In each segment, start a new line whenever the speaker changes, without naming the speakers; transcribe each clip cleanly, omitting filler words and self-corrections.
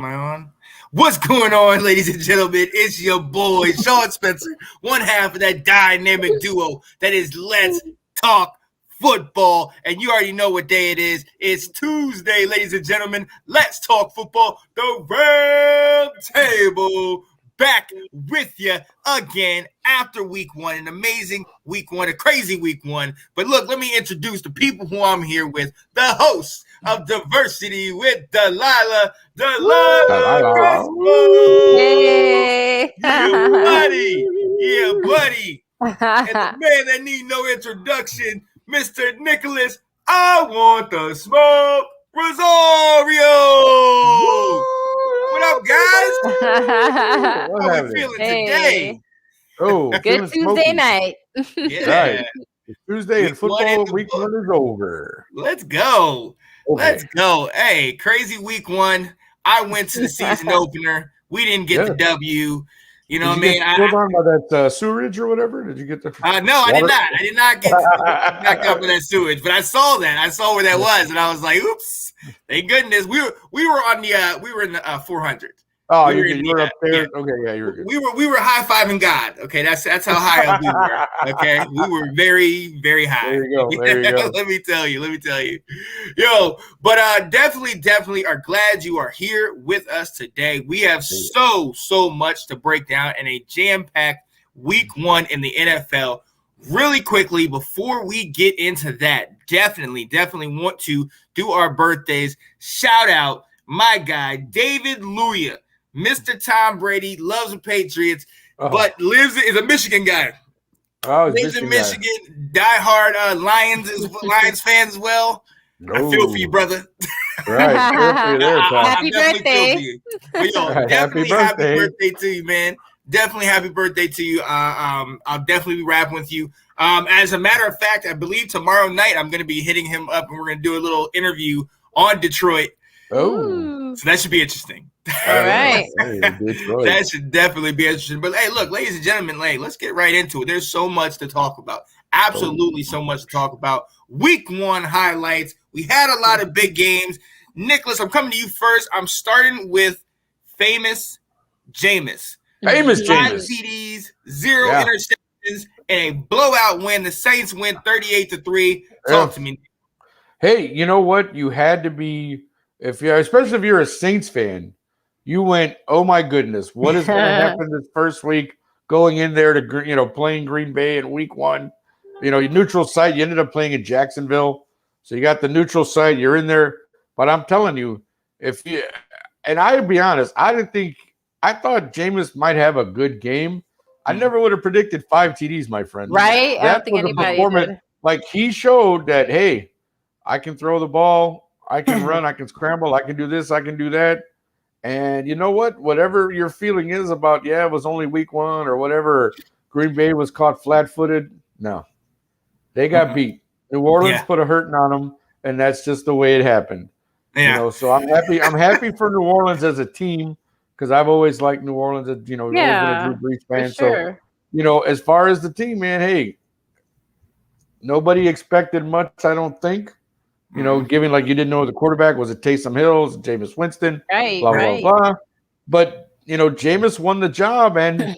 Am I on? What's going on, ladies and gentlemen? It's your boy, Sean Spencer, one half of that dynamic duo that is Let's Talk Football. And you already know what day it is. It's Tuesday, ladies and gentlemen. Let's Talk Football, the RoundTable. Back with you again after week one, an amazing week one, a crazy week one. But look, let me introduce the people who I'm here with, the host of Diversity with Delilah. Delilah.
Hey.
buddy. And the man that need no introduction, Mr. Nicholas, I want the smoke, Rosario. What up, guys? How are we feeling today?
Oh,
good Tuesday night.
Yeah.
Right. It's Tuesday and football week one is over.
Let's go.
Okay.
Let's go. Hey, crazy week one. I went to the season opener. We didn't get the W. You know what I mean?
Still on by that sewage or whatever? Did you get the
No, I did not. I did not get back up with that sewage, but I saw that. I saw where that was, and I was like, "Oops!" Thank goodness we were on the we were in the 400.
Oh, you were up there. Yeah. Okay, yeah, you were good.
We were high fiving God. Okay, that's how high up we were. Okay, we were very, very high.
There you go.
Let me tell you. Yo, but definitely are glad you are here with us today. We have so much to break down in a jam-packed week one in the NFL. Really quickly, before we get into that, definitely want to do our birthdays. Shout out my guy, David Luya. Mr. Tom Brady, loves the Patriots, but is a Michigan guy.
Oh,
lives in Michigan, diehard Lions fan as well. I feel for you, brother.
Right.
Happy birthday.
Definitely happy birthday to you, man. Definitely happy birthday to you. I'll definitely be rapping with you. As a matter of fact, I believe tomorrow night I'm going to be hitting him up and we're going to do a little interview on Detroit.
Oh.
So that should be interesting.
All right.
That should definitely be interesting. But hey, look, ladies and gentlemen, let's get right into it. There's so much to talk about. Absolutely so much to talk about. Week one highlights. We had a lot of big games. Nicholas, I'm coming to you first. I'm starting with famous Jameis. 5 TDs, 0 interceptions, and a blowout win. The Saints win 38-3. Talk to me.
Hey, you know what? You had to be, especially if you're a Saints fan, you went, oh my goodness, what is going to happen this first week going in there to, playing Green Bay in week one? Your neutral site, you ended up playing in Jacksonville. So you got the neutral site, you're in there. But I'm telling you, and I'll be honest, I thought Jameis might have a good game. I never would have predicted 5 TDs, my friend.
Right? I don't think anybody did.
Like he showed that, hey, I can throw the ball, I can run, I can scramble, I can do this, I can do that. And you know what? Whatever your feeling is about, it was only week one or whatever, Green Bay was caught flat-footed. No. They got beat. New Orleans put a hurting on them, and that's just the way it happened.
Yeah.
So I'm happy for New Orleans as a team because I've always liked New Orleans. Always been a Drew Brees fan.
Sure.
So, as far as the team, man, hey, nobody expected much, I don't think. Given like you didn't know the quarterback, was it Taysom Hill, was it Jameis Winston, blah, blah. But, Jameis won the job, and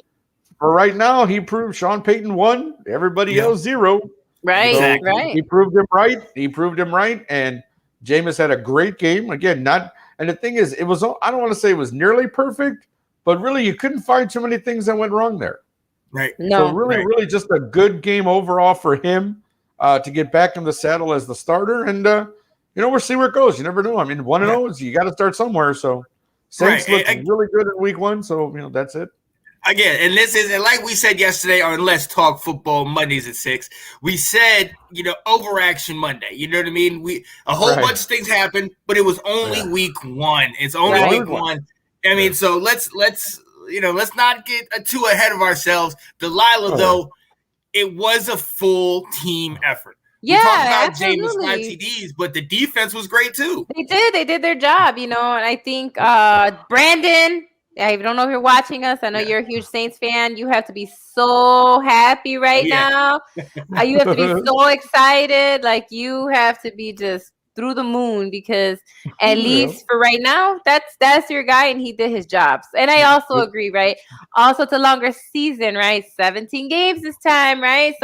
for right now, he proved Sean Payton won, everybody else 0.
Right,
so
right.
He proved him right, and Jameis had a great game. Again, and the thing is, it was, I don't want to say it was nearly perfect, but really you couldn't find too many things that went wrong there.
Right.
No. So really just a good game overall for him. To get back in the saddle as the starter, and we'll see where it goes. You never know. I mean, 1-0, you got to start somewhere. So Saints look really good in week one. So that's it.
Again, and like we said yesterday on Let's Talk Football Mondays at 6. We said overaction Monday. You know what I mean? A whole bunch of things happened, but it was only week one. It's only week one. I mean, so let's not get too ahead of ourselves. Delilah, though. It was a full team effort.
Yeah,
we talked about
absolutely.
Jameis 5 TDs, but the defense was great too.
They did their job, and I think Brandon, I don't know if you're watching us. I know you're a huge Saints fan. You have to be so happy now. You have to be so excited. Like you have to be just through the moon because at least for right now, that's your guy and he did his job. And I also agree, right? Also, it's a longer season, right? 17 games this time, right?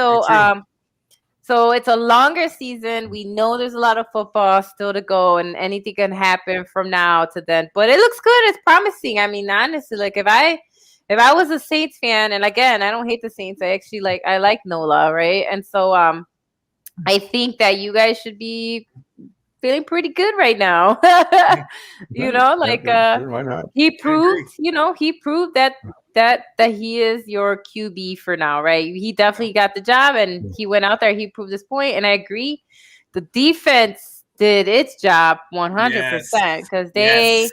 So it's a longer season. We know there's a lot of football still to go, and anything can happen from now to then. But it looks good. It's promising. I mean, honestly, like if I was a Saints fan, and again, I don't hate the Saints. I like Nola, right? And so I think that you guys should be feeling pretty good right now. He proved that he is your QB for now, right? He definitely got the job and he went out there, he proved his point, and I agree. The defense did its job 100% because they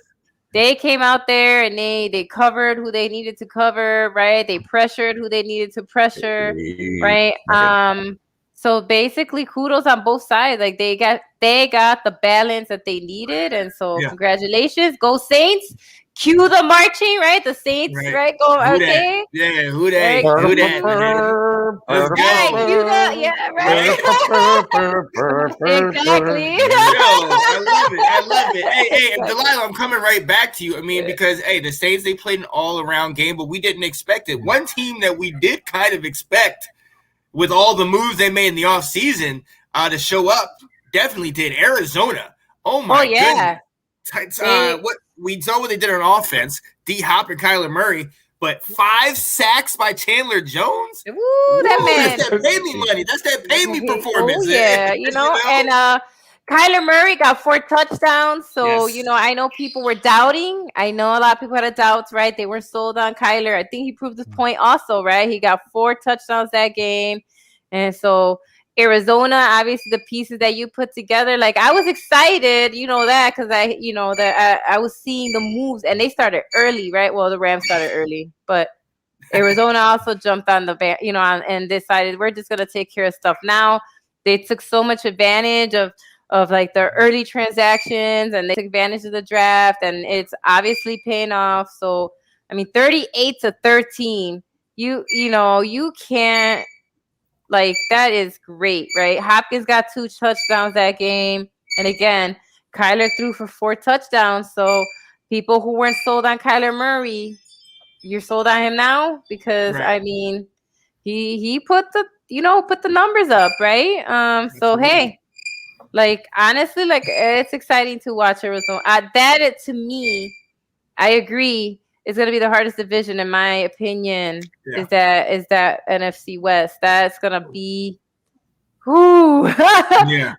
came out there and they covered who they needed to cover, right? They pressured who they needed to pressure, right? So basically, kudos on both sides. Like they got the balance that they needed, and so congratulations, go Saints! Cue the marching, right? The Saints, right? Go, okay.
Who that? Let's go.
Right. Exactly.
I love it. Hey, Delilah, I'm coming right back to you. I mean, because the Saints, they played an all-around game, but we didn't expect it. One team that we did kind of expect, with all the moves they made in the offseason to show up, definitely did. Arizona. Oh my goodness. What we saw what they did on offense, D-Hop and Kyler Murray, but 5 sacks by Chandler Jones.
Ooh, that man.
That's that pay me money. That's that pay me performance.
And Kyler Murray got 4 touchdowns. So, I know people were doubting. I know a lot of people had doubts, right? They were sold on Kyler. I think he proved his point also, right? He got 4 touchdowns that game. And so Arizona, obviously the pieces that you put together, like I was excited, that because I was seeing the moves and they started early, right? Well, the Rams started early, but Arizona also jumped on the and decided we're just going to take care of stuff now. They took so much advantage of like their early transactions and they took advantage of the draft and it's obviously paying off. So, I mean, 38-13, you can't, like, that is great, right? Hopkins got 2 touchdowns that game. And again, Kyler threw for 4 touchdowns. So people who weren't sold on Kyler Murray, you're sold on him now because, I mean, he put the numbers up, right? So, hey, like, honestly, like, it's exciting to watch Arizona. To me, I agree. It's going to be the hardest division, in my opinion, is that NFC West. That's going to be I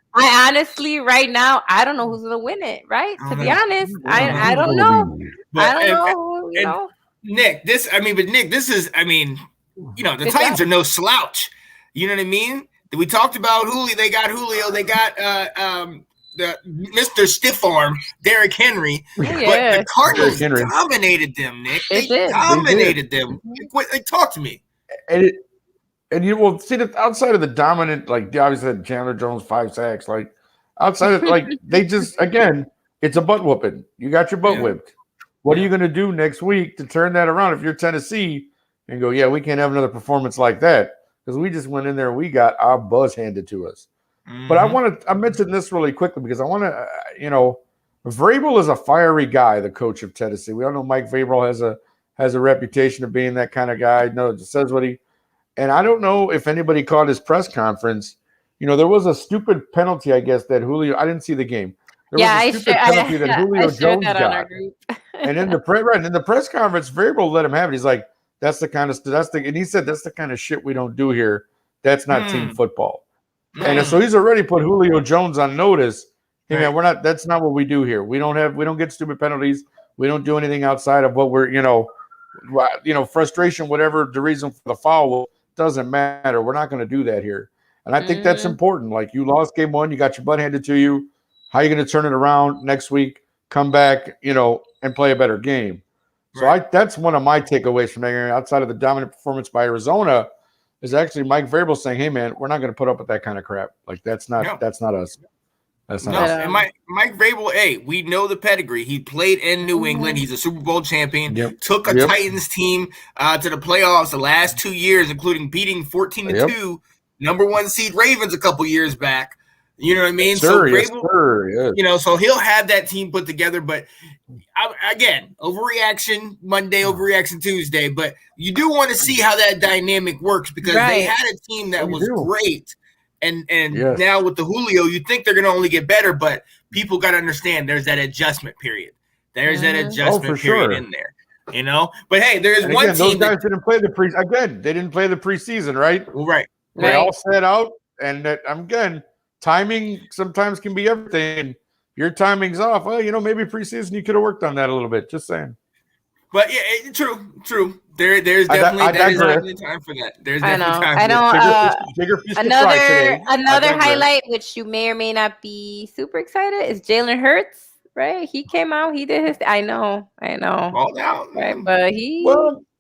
honestly, right now, I don't know who's going to win it, right? To be honest, I don't know. I don't know.
Nick, this is, the Titans are no slouch. You know what I mean? We talked about Julio. They got Julio. They got the Mr. Stiff Arm, Derrick Henry. But the Cardinals dominated them, Nick. They dominated them. Like, talk to me.
And you will see that outside of the dominant, like obviously Chandler Jones 5 sacks, like outside of like they just again, it's a butt whooping. You got your butt whipped. What are you going to do next week to turn that around if you're Tennessee and go, we can't have another performance like that because we just went in there and we got our buzz handed to us. But I mentioned this really quickly because I want to, Vrabel is a fiery guy, the coach of Tennessee. We all know Mike Vrabel has a reputation of being that kind of guy. Says what and I don't know if anybody caught his press conference. There was a stupid penalty, I guess, that Julio. I didn't see the game. There was a stupid penalty that Julio Jones got. And in the press conference, Vrabel let him have it. He's like, and he said that's the kind of shit we don't do here. That's not team football. And so he's already put Julio Jones on notice. Hey man, that's not what we do here. We don't get stupid penalties. We don't do anything outside of what we're, frustration, whatever the reason for the foul doesn't matter. We're not going to do that here. And I think that's important. Like, you lost game 1, you got your butt handed to you. How are you going to turn it around next week? Come back, and play a better game. So that's one of my takeaways from that game. Outside of the dominant performance by Arizona, is actually Mike Vrabel saying, "Hey man, we're not going to put up with that kind of crap. Like that's not us. That's not us."
And Mike Vrabel, we know the pedigree. He played in New England. He's a Super Bowl champion. Took a Titans team to the playoffs the last 2 years, including beating 14-2 number 1 seed Ravens a couple years back. You know what I mean?
Sure,
so
yes, sir, yes.
So he'll have that team put together. But again, overreaction Monday, overreaction Tuesday. But you do want to see how that dynamic works because they had a team that was great. And now with the Julio, you think they're going to only get better, but people got to understand there's that adjustment period. There's that adjustment period in there, But hey, there's one team.
Those guys didn't play the They didn't play the preseason, right?
Right.
They all set out, and again, timing sometimes can be everything. Your timing's off. Well, maybe preseason you could have worked on that a little bit. Just saying.
But yeah, true. There's definitely time for that. There's definitely time.
Bigger fish
another highlight, which you may or may not be super excited, is Jalen Hurts. Right, he came out. He did his. I know.
All out,
right? But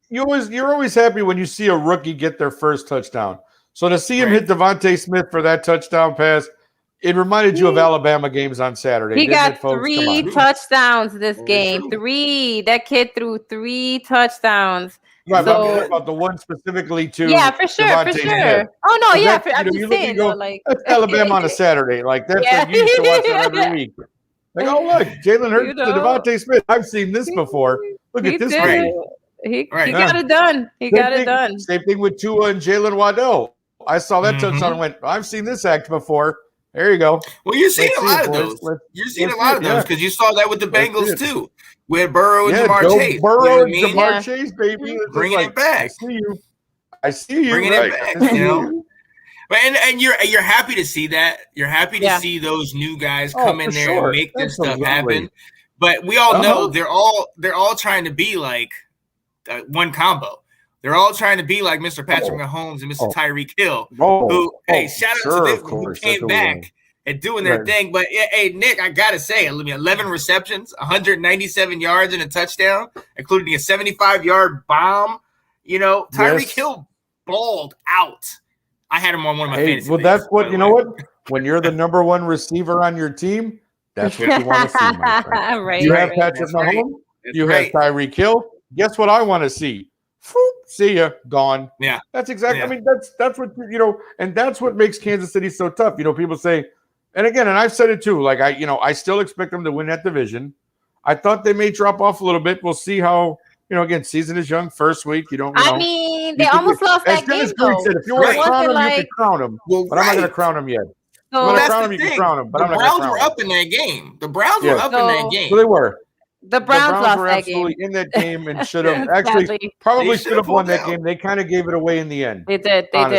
you're always happy when you see a rookie get their first touchdown. So to see him hit Devontae Smith for that touchdown pass, it reminded you of Alabama games on Saturday.
He got 3 touchdowns this game. 3. That kid threw 3 touchdowns.
Right, so, but I'm about the one specifically to
for sure.
Smith.
Oh no, I'm just saying
that's Alabama on a Saturday. Like that's like you used to watch that every week. Like, oh look, Jalen Hurts to Devontae Smith. I've seen this before. Look at this guy.
He got it done.
Same thing with Tua and Jalen Waddell. I saw that touchdown and went, I've seen this act before. There you go.
Well, you're seeing a lot of those. You're seeing a lot of those because you saw that with the Bengals too, with Burrow and Jamar Chase.
Burrow and Jamar Chase, baby.
Bringing it back.
I see you.
Bringing it back. And you're happy to see that. You're happy to see those new guys come in there and make this stuff happen. But we all know they're all trying to be like one combo. They're all trying to be like Mr. Patrick Mahomes and Mr. Tyreek Hill. Shout out to them who came back and doing their thing. But hey, Nick, I gotta say, 11 receptions, 197 yards and a touchdown, including a 75-yard bomb. Tyreek Hill balled out. I had him on one of my fantasy leagues,
that's what what. When you're the number one receiver on your team, that's what you want to see. My you have Patrick Mahomes. You have Tyreek Hill. Guess what I want to see? See ya, gone.
Yeah,
that's exactly. I mean, that's what and that's what makes Kansas City so tough. People say, and again, and I've said it too. Like I still expect them to win that division. I thought they may drop off a little bit. We'll see how. Again, season is young. First week, you don't know.
I mean, they almost lost that game, though.
Said, if you want to crown him, you can crown him. But I'm not going to crown him yet.
So I'm crown him, you can crown him. But the Browns were up in that game. The Browns were up in that game.
So they were.
The Browns lost
were
that game.
In that game and should have probably should have won that game. They kind of gave it away in the end.
They did.
But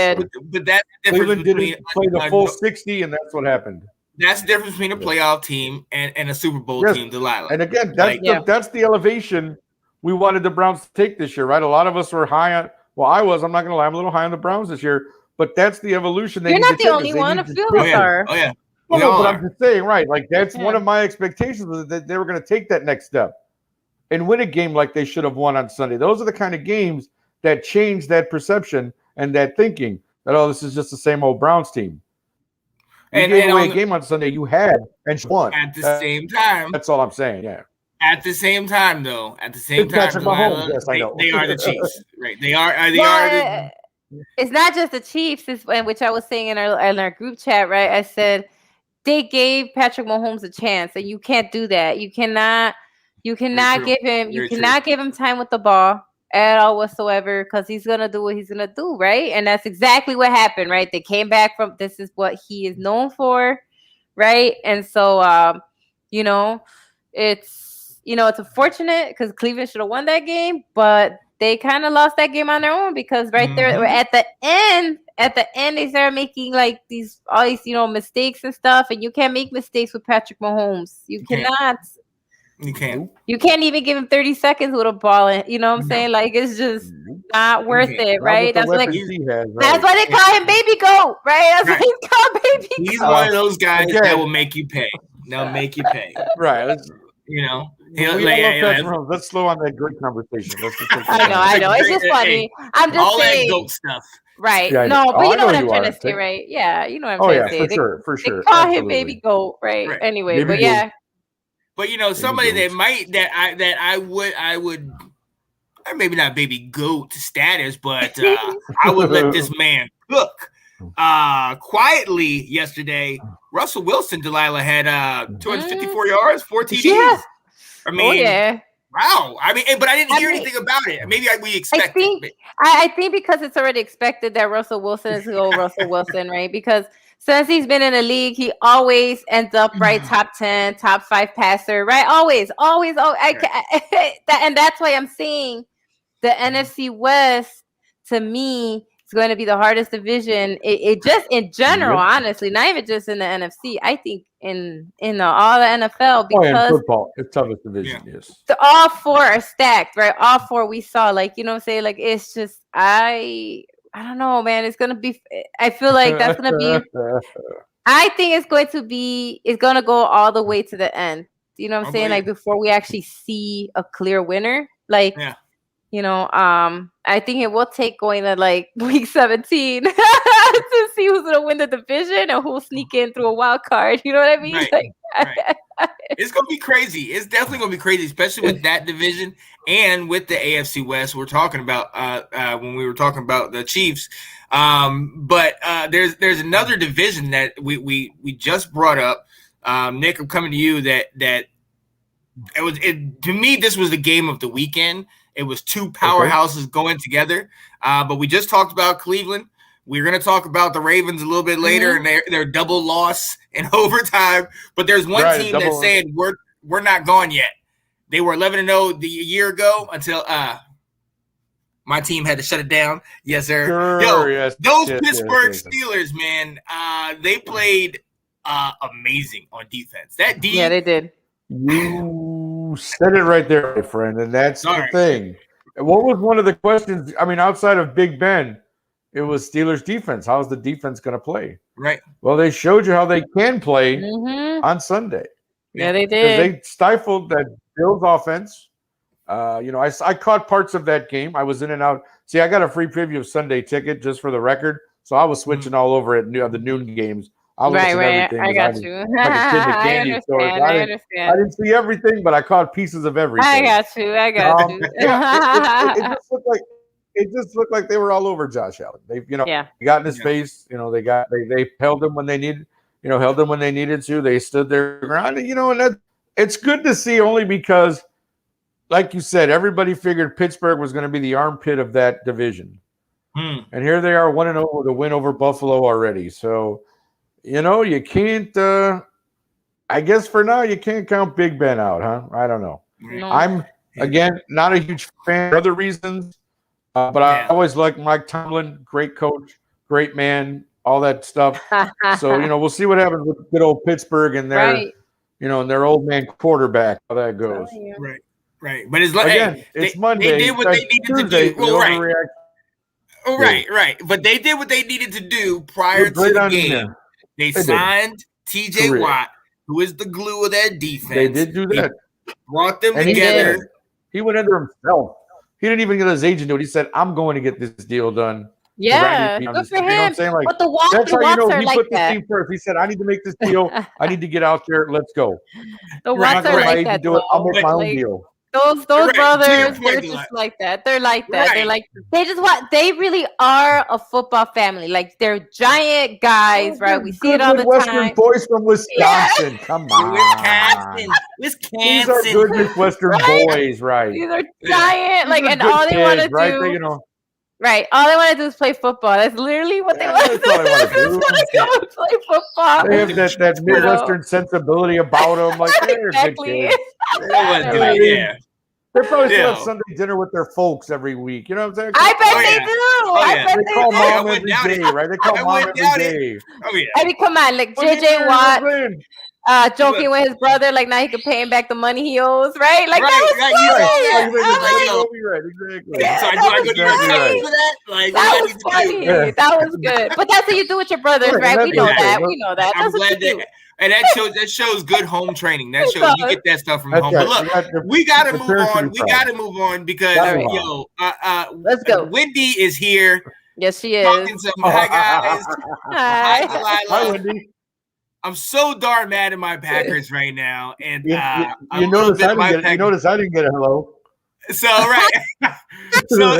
that
Cleveland didn't play the full 60, and that's what happened.
That's the difference between a playoff team and a Super Bowl team, Delilah.
And again, that's the elevation we wanted the Browns to take this year, right? A lot of us were high on. Well, I was. I'm not going to lie. I'm a little high on the Browns this year, but that's the evolution.
You're not the only one. A few of us are.
Oh yeah.
No, but I'm just saying, right? Like that's one of my expectations was that they were going to take that next step and win a game like they should have won on Sunday. Those are the kind of games that change that perception and that thinking that this is just the same old Browns team. You gave away a game on Sunday you had and won
at the same time.
That's all I'm saying. Yeah.
At the same time, though, Delilah, they are the Chiefs, right? They are.
It's not just the Chiefs, which I was saying in our group chat, right? I said they gave Patrick Mahomes a chance, and you can't do that. You cannot give him time with the ball at all whatsoever, because he's gonna do what he's gonna do, right? And that's exactly what happened, right? They came back from this is what he is known for, right? And so, it's unfortunate because Cleveland should have won that game, but they kind of lost that game on their own because there at the end they started making like all these mistakes and stuff, and you can't make mistakes with Patrick Mahomes. You cannot.
You can't.
You can't even give him 30 seconds with a ball, and you know what I'm saying? Like it's just not worth it, right? That's why they call him Baby Goat, right? That's why he's called Baby Goat.
He's one of those guys that will make you pay. They'll make you pay.
Right.
Let's
slow on that great conversation.
I know. It's just funny. I'm just
all
saying.
That goat stuff.
Right. Yeah, no, but you know what I'm trying to say, right? Yeah, you know what I'm trying to say.
For sure.
They call him Baby Goat, right? Anyway,
Baby
but
goat.
yeah.
But somebody that I would maybe not Baby Goat status, but I would let this man cook. quietly yesterday, Russell Wilson, Delilah, had 254 yards, 4 TDs. Yeah. I mean, wow. I mean, but I didn't hear anything about it. Maybe we expected it.
I think because it's already expected that Russell Wilson is going to go Russell Wilson, right? Because since he's been in the league, he always ends up right top 10, top 5 passer, right? Always. And that's why I'm saying the NFC West, to me, is going to be the hardest division. It just in general, honestly, not even just in the NFC. I think in all the NFL, because
in football, it's toughest division. Yes,
all 4 are stacked, right? All 4 we saw, like, you know what I'm saying? Like, it's just I don't know, man. It's gonna be. I feel like that's gonna be. I think it's going to go all the way to the end. You know what I'm saying? Like, before we actually see a clear winner, like. Yeah. You know, I think it will take going to like week 17 to see who's going to win the division and who'll sneak in through a wild card. You know what I mean?
Right. It's going to be crazy. It's definitely going to be crazy, especially with that division and with the AFC West we're talking about when we were talking about the Chiefs. But there's another division that we just brought up. Nick, I'm coming to you that to me, this was the game of the weekend. It was 2 powerhouses going together. But we just talked about Cleveland. We're going to talk about the Ravens a little bit later and their double loss in overtime. But there's one team that's saying we're not gone yet. They were 11-0 a year ago until my team had to shut it down. Yes, sir.
Sure,
those Pittsburgh Steelers, man, they played amazing on defense. That
yeah, they did.
You said it right there, my friend, and that's the thing. What was one of the questions? I mean, outside of Big Ben, it was Steelers defense. How's the defense going to play?
Right.
Well, they showed you how they can play on Sunday.
Yeah, they did.
They stifled that Bills offense. I caught parts of that game. I was in and out. See, I got a free preview of Sunday ticket just for the record, so I was switching all over at the noon games. I
got you. I understand.
I didn't see everything, but I caught pieces of everything.
I got you.
It just looked like they were all over Josh Allen. They got in his face. They held him when they needed. Held them when they needed to. They stood their ground. And it's good to see only because, like you said, everybody figured Pittsburgh was going to be the armpit of that division, and here they are 1-0 with a win over Buffalo already. So. You can't I guess for now you can't count Big Ben out, huh? I don't know. No. I'm, again, not a huge fan for other reasons, but I always like Mike Tomlin, great coach, great man, all that stuff. So, we'll see what happens with good old Pittsburgh and their, and their old man quarterback, how that goes.
Right. But it's like,
it's Monday.
They did what they needed to do. Well, right. But they did what they needed to do prior to the game. They signed TJ Watt, who is the glue of that defense.
They did do that.
Brought them together.
He went under himself. He didn't even get his agent to it. He said, I'm going to get this deal done.
Yeah, good for him.
You know what I'm saying? Like,
but the Watts
that's how you know he
like
put
that.
the team first. He said, I need to make this deal. I need to get out there. Let's go.
The Watts are like that.
I'll make my own deal.
Those brothers, they're just like that. They're like that. They're like they really are a football family. Like they're giant guys, right? We see it all the
Midwestern
time.
Boys from Wisconsin. Come on.
Wisconsin.
These are good Midwestern boys, right?
These are giant, and all they want to do. Right. All they want to do is play football. That's literally what they want to do. Play football.
They have that Midwestern sensibility about them. Like, they're good kids. They probably still have Sunday dinner with their folks every week. You know what I'm saying?
I bet they do.
They call mom every day, right? They call mom every day.
I mean, come on. Like, JJ Watt joking with his brother. Like, now he can pay him back the money he owes, right? Like, that was funny.
Right, exactly.
So do I go to your house for that? Like,
that was funny. That was good. But that's what you do with your brothers, right? We know that.
I'm glad that. And that shows good home training. That shows you get that stuff from home. But look, we gotta move on. We gotta move on because
let's go.
Wendy is here.
Yes, she is.
Hi guys.
Hi,
Delilah.
Hi, Wendy.
I'm so darn mad at my Packers right now, and
you notice I didn't get a hello.
So right, So hey,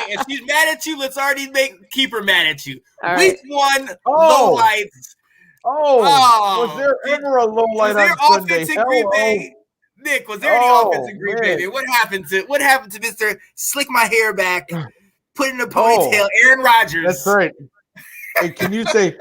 if she's mad at you, let's already keep her mad at you.
All
Week
right.
1, low lights.
Was there ever a low light on Sunday?
Offense in Green Bay? Nick, was there any offense in Green Bay? What happened to Mr. Slick my hair back, put in a ponytail, Aaron Rodgers?
That's right. Hey, can you say?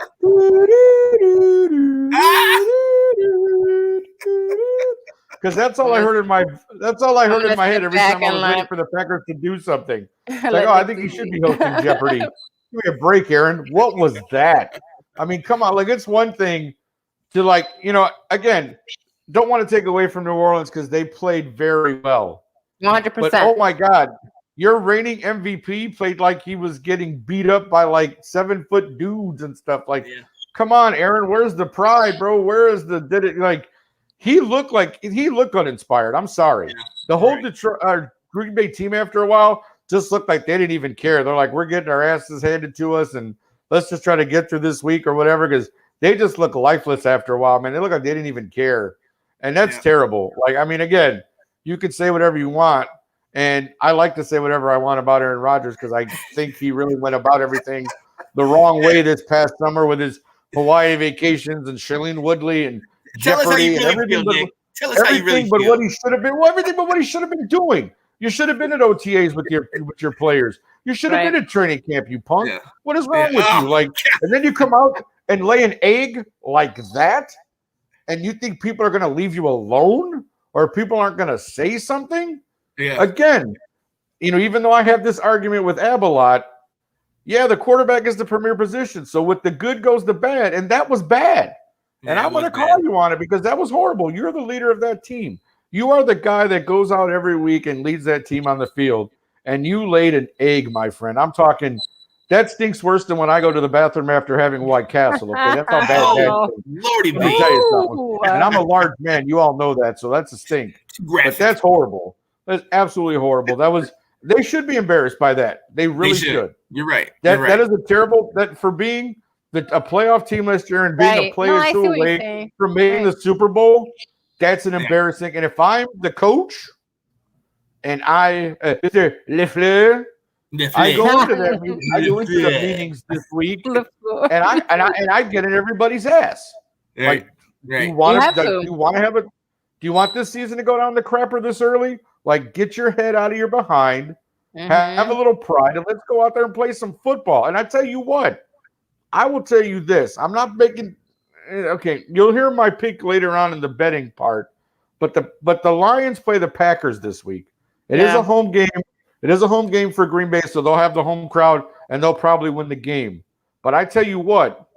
Because that's all I heard in my head every time I was waiting for the Packers to do something. It's like, I think you should be hosting Jeopardy. Give me a break, Aaron. What was that? I mean, come on. Like, it's one thing to, like, again, don't want to take away from New Orleans because they played very well.
100%.
But, oh, my God. Your reigning MVP played like he was getting beat up by, like, 7-foot dudes and stuff. Like, come on, Aaron. Where's the pride, bro? Where is he looked uninspired. I'm sorry. The whole Green Bay team after a while just looked like they didn't even care. They're like, we're getting our asses handed to us, and let's just try to get through this week or whatever, because they just look lifeless after a while, man. They look like they didn't even care, and that's terrible. Like, I mean, again, you can say whatever you want, and I like to say whatever I want about Aaron Rodgers because I think he really went about everything the wrong way this past summer with his Hawaii vacations and Shailene Woodley and Jeopardy and everything.
Tell us how you really feel.
What he should have been. Well, everything but what he should have been doing. You should have been at OTAs with your players. You should have been at training camp, you punk. Yeah. What is wrong with you? Like, and then you come out and lay an egg like that, and you think people are going to leave you alone or people aren't going to say something?
Yeah.
Again, even though I have this argument with Ab a lot, the quarterback is the premier position. So with the good goes the bad, and that was bad. And I'm going to call you on it because that was horrible. You're the leader of that team. You are the guy that goes out every week and leads that team on the field. And you laid an egg, my friend. I'm talking that stinks worse than when I go to the bathroom after having White Castle. Okay, that's how bad that is.
Lordy,
let me tell you something. And I'm a large man. You all know that, so that's a stink. But that's horrible. That's absolutely horrible. They should be embarrassed by that. They really should.
You're right.
That is a terrible for being a playoff team last year and being a player too late for making the Super Bowl. That's an embarrassing. And if I'm the coach and Mr. LeFleur, I go into that meeting, the meetings this week, and I get in everybody's ass. Like, do you want do you want this season to go down the crapper this early? Like, get your head out of your behind, have a little pride, and let's go out there and play some football. And I tell you what, I will tell you this: I'm not making. Okay, you'll hear my pick later on in the betting part, but the Lions play the Packers this week. It is a home game. It is a home game for Green Bay, so they'll have the home crowd and they'll probably win the game. But I tell you what,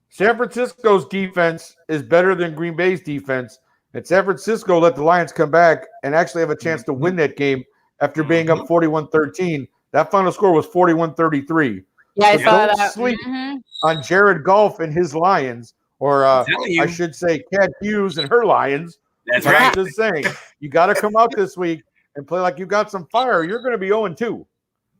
San Francisco's defense is better than Green Bay's defense, and San Francisco let the Lions come back and actually have a chance to win that game after being up 41-13. That final score was 41-33.
Yeah, I saw that.
Don't sleep on Jared Goff and his Lions. Or I should say Cat Hughes and her Lions.
That's right.
I'm just saying, you got to come out this week and play like you got some fire. You're going to be 0-2.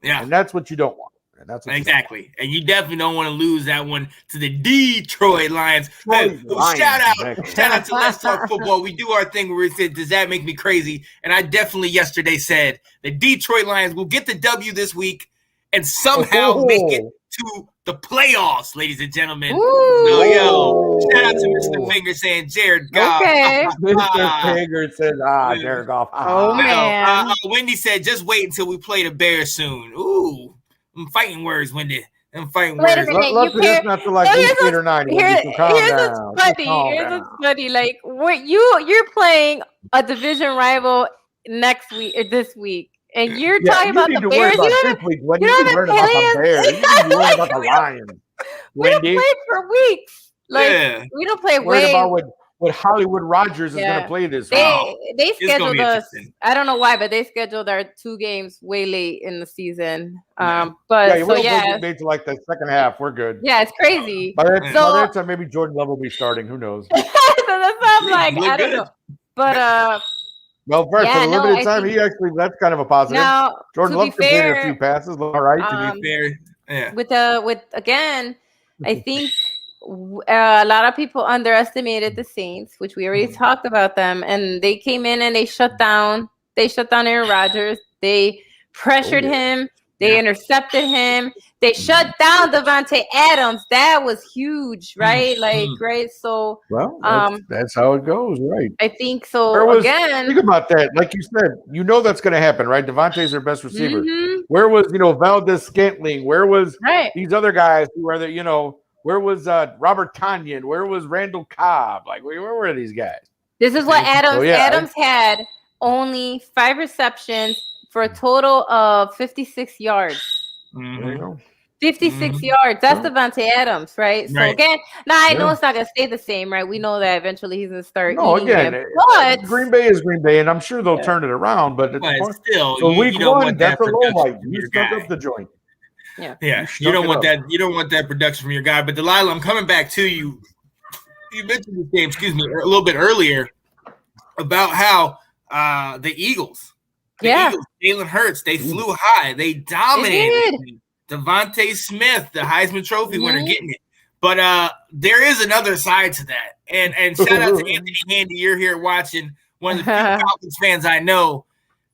Yeah. And that's what you don't want. And that's what
exactly. And you definitely don't want to lose that one to the Detroit Lions. Shout out to Let's Talk Football. We do our thing where we said, does that make me crazy? And I definitely yesterday said the Detroit Lions will get the W this week and somehow make it to the playoffs, ladies and gentlemen. So, shout out to Mr. Finger saying Jared Goff.
Okay.
Mr. Finger says, Jared Goff.
Man.
Wendy said, just wait until we play the Bears soon. Ooh, I'm fighting words, Wendy. I'm fighting
words.
Wait a
minute,
Let's not to like 8 or 9. Here's
what's funny. Like, you're playing a division rival next week or this week. And you're talking about the Bears. You haven't played
about the Lions.
We don't play for weeks. Like we don't play
way. About what Hollywood Rodgers is going to play this week.
They scheduled us. I don't know why, but they scheduled our 2 games way late in the season. But
we'll get to like the second half. We're good.
Yeah, it's crazy.
By that time, maybe Jordan Love will be starting. Who knows?
So that's what I'm like. I don't know. But
well, first, for the limited time, that's kind of a positive. Now, Jordan Love completed a few passes. All right, to be
fair.
With again, I think a lot of people underestimated the Saints, which we already talked about them, and they came in and they shut down Aaron Rodgers. They pressured him. They intercepted him. They shut down Devontae Adams. That was huge, right? Right. So,
that's how it goes, right?
I think so.
Think about that. Like you said, that's going to happen, right? Devontae's their best receiver. Where was Valdez Scantling? Where was these other guys who are there? Where was Robert Tonyan? Where was Randall Cobb? Like, where were these guys?
This is what Adams. Adams had only 5 receptions for a total of 56 yards. 56 yards. That's Devontae Adams, right? So again, I know it's not going to stay the same, right? We know that eventually he's going to start.
But Green Bay is Green Bay, and I'm sure they'll turn it around. But
still,
so week one, that's a low light. You stuck up the joint.
Yeah. You don't want that. You don't want that production from your guy. But Delilah, I'm coming back to you. You mentioned this game, a little bit earlier about how the Eagles. Jalen Hurts, they flew high. They dominated. Devontae Smith, the Heisman Trophy winner, getting it. But there is another side to that. And shout out to Anthony Handy. You're here watching, one of the few Falcons fans I know.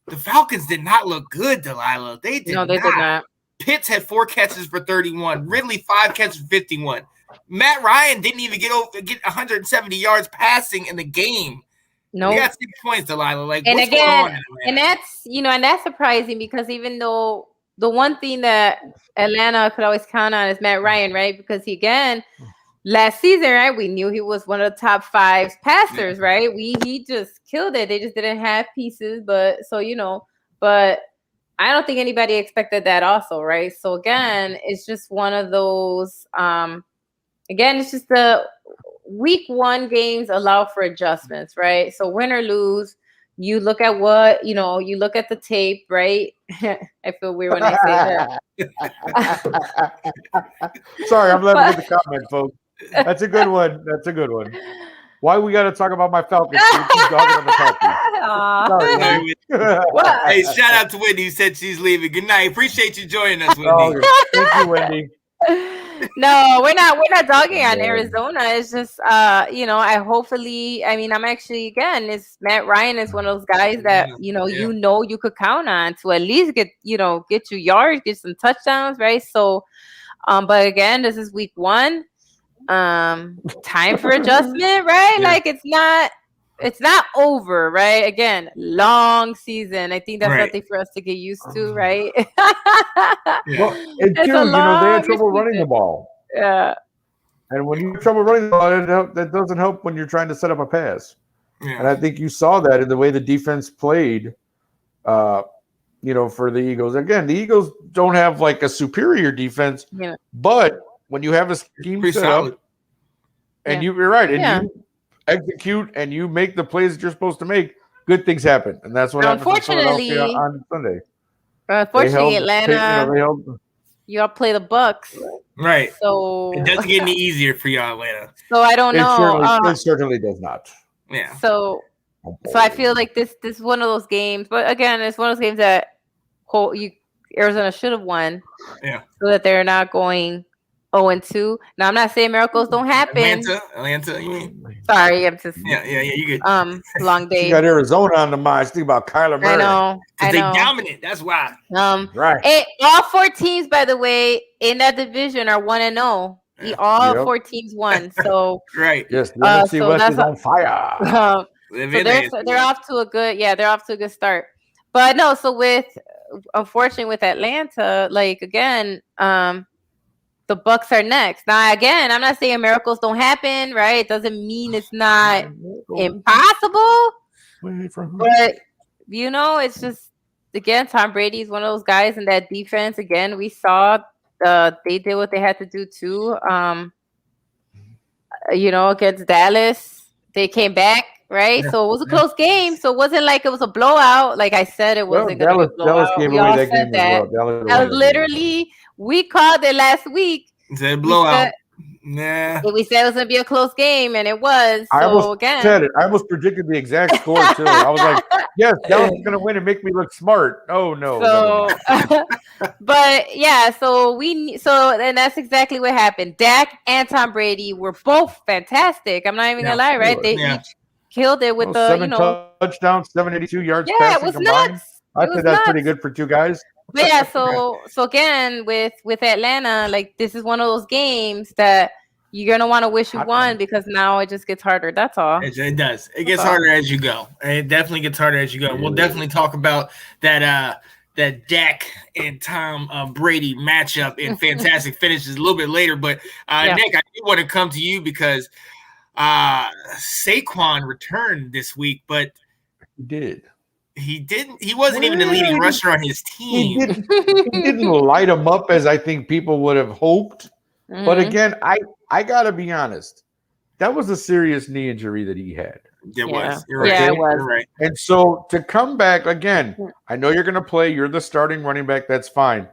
The Falcons did not look good, Delilah. They did not. Pitts had 4 catches for 31. Ridley 5 catches for 51. Matt Ryan didn't even get 170 yards passing in the game. No, he got 6 points, Delilah. Like, what's going on?
And that's surprising because even though the one thing that Atlanta could always count on is Matt Ryan, right? Because last season, right, we knew he was one of the top 5 passers, right? He just killed it. They just didn't have pieces, but I don't think anybody expected that also, right? So again, it's just one of those. Again, it's just the week 1 games allow for adjustments, right? So win or lose, you look at you look at the tape, right? I feel weird when I say
that. Sorry, I'm letting get the comment, folks. That's a good one. Why we got to talk about my Falcons?
Sorry. Hey, shout out to Wendy who said she's leaving. Good night. Appreciate you joining us, Wendy.
Thank you, Wendy.
No, we're not dogging on Arizona. It's just I'm actually, again, it's Matt Ryan is one of those guys that you could count on to at least get you yards, get some touchdowns, right? So but again, this is week 1. Time for adjustment, right? Like it's not over, right? Again, long season. I think that's something for us to get used to, right?
Well, they had trouble running the ball.
Yeah.
And when you have trouble running the ball, that doesn't help when you're trying to set up a pass. Yeah. And I think you saw that in the way the defense played, for the Eagles. Again, the Eagles don't have like a superior defense, but when you have a scheme set up and you're right, and you execute and you make the plays that you're supposed to make, good things happen. And that's what happened on Sunday.
Unfortunately, Atlanta, you all play the Bucks.
Right.
So
it doesn't get any easier for y'all, Atlanta.
So I don't know.
It certainly does not.
Yeah.
So I feel like this is one of those games, but again, it's one of those games that Arizona should have won.
Yeah.
So that they're not going 0-2. Now I'm not saying miracles don't happen.
Atlanta, you mean?
Sorry, I'm just
you good.
Long day.
You got Arizona on the mind. Think about Kyler Murray.
I know.
They dominant. That's why.
Right.
All 4 teams, by the way, in that division are 1-0. All 4 teams won. So
right.
Yes, the NFC West is on fire.
So they're off to a good start. But no, so unfortunately with Atlanta, like again, the Bucks are next. Now, again, I'm not saying miracles don't happen, right? It doesn't mean it's not impossible. But, it's just, again, Tom Brady's one of those guys in that defense. Again, we saw they did what they had to do, too. Against Dallas, they came back, right? Yeah. So it was a close game. So it wasn't like it was a blowout. Like I said, it wasn't going to be a blowout.
Dallas gave away that game as well.
That was literally... We called it last week.
It's a blowout.
We said it was going to be a close game, and it was.
I almost predicted the exact score, too. I was like, yes, Dallas is going to win and make me look smart. Oh, no.
So, but, yeah, and that's exactly what happened. Dak and Tom Brady were both fantastic. I'm not even going to lie, right? They each killed it with
7 touchdowns, 782 yards.
Yeah, it was
combined.
nuts.
I think that's pretty good for 2 guys.
But yeah, so again with Atlanta, like this is one of those games that you're gonna want to wish you won because now it just gets harder. That's all.
It does. It gets harder as you go. It definitely gets harder as you go. We'll definitely talk about that Dak and Tom Brady matchup in fantastic finishes a little bit later. But Nick, I do want to come to you because Saquon returned this week, but
he did.
He didn't. He wasn't even the leading rusher on his team.
He didn't light him up as I think people would have hoped. Mm-hmm. But again, I gotta be honest. That was a serious knee injury that he had.
It was. You're right.
Yeah, it was.
You're right.
And so to come back again, I know you're going to play. You're the starting running back. That's fine.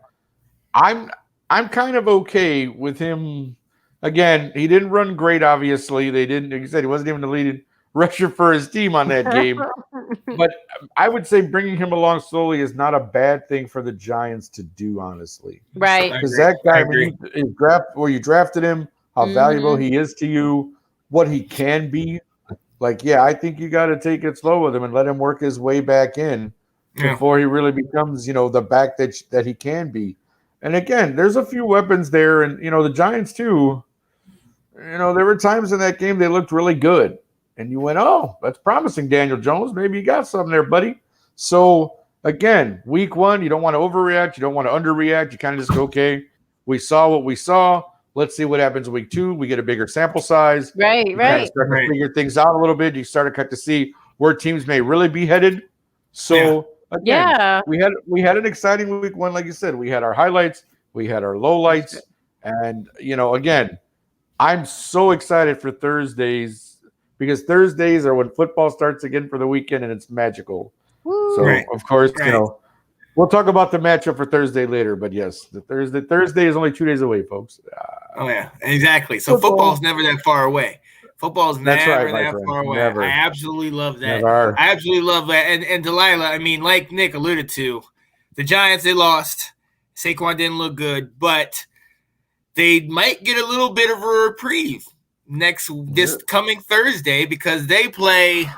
I'm kind of okay with him. Again, he didn't run great. Obviously, they didn't. Like you said, he wasn't even the leading rusher for his team on that game. But I would say bringing him along slowly is not a bad thing for the Giants to do. Honestly,
right?
Because that guy, you drafted him, how valuable he is to you, what he can be. Like, yeah, I think you got to take it slow with him and let him work his way back in before he really becomes, the back that he can be. And again, there's a few weapons there, and the Giants too. There were times in that game they looked really good, and you went, "Oh, that's promising, Daniel Jones. Maybe you got something there, buddy." So again, week one, you don't want to overreact, you don't want to underreact. You kind of just go, "Okay, we saw what we saw. Let's see what happens week 2. We get a bigger sample size.
Right.
Kind of start to figure things out a little bit. You start to see where teams may really be headed. So again, we had an exciting week 1, like you said. We had our highlights, we had our lowlights, and again, I'm so excited for Thursdays because Thursdays are when football starts again for the weekend, and it's magical. Woo. So of course, we'll talk about the matchup for Thursday later, but yes, the Thursday is only 2 days away, folks.
Oh yeah, exactly. So football's never that far away. Football's never that far away. Never. I absolutely love that.
Never.
I absolutely love that. And Delilah, I mean, like Nick alluded to, the Giants, they lost. Saquon didn't look good, but they might get a little bit of a reprieve this coming Thursday because they play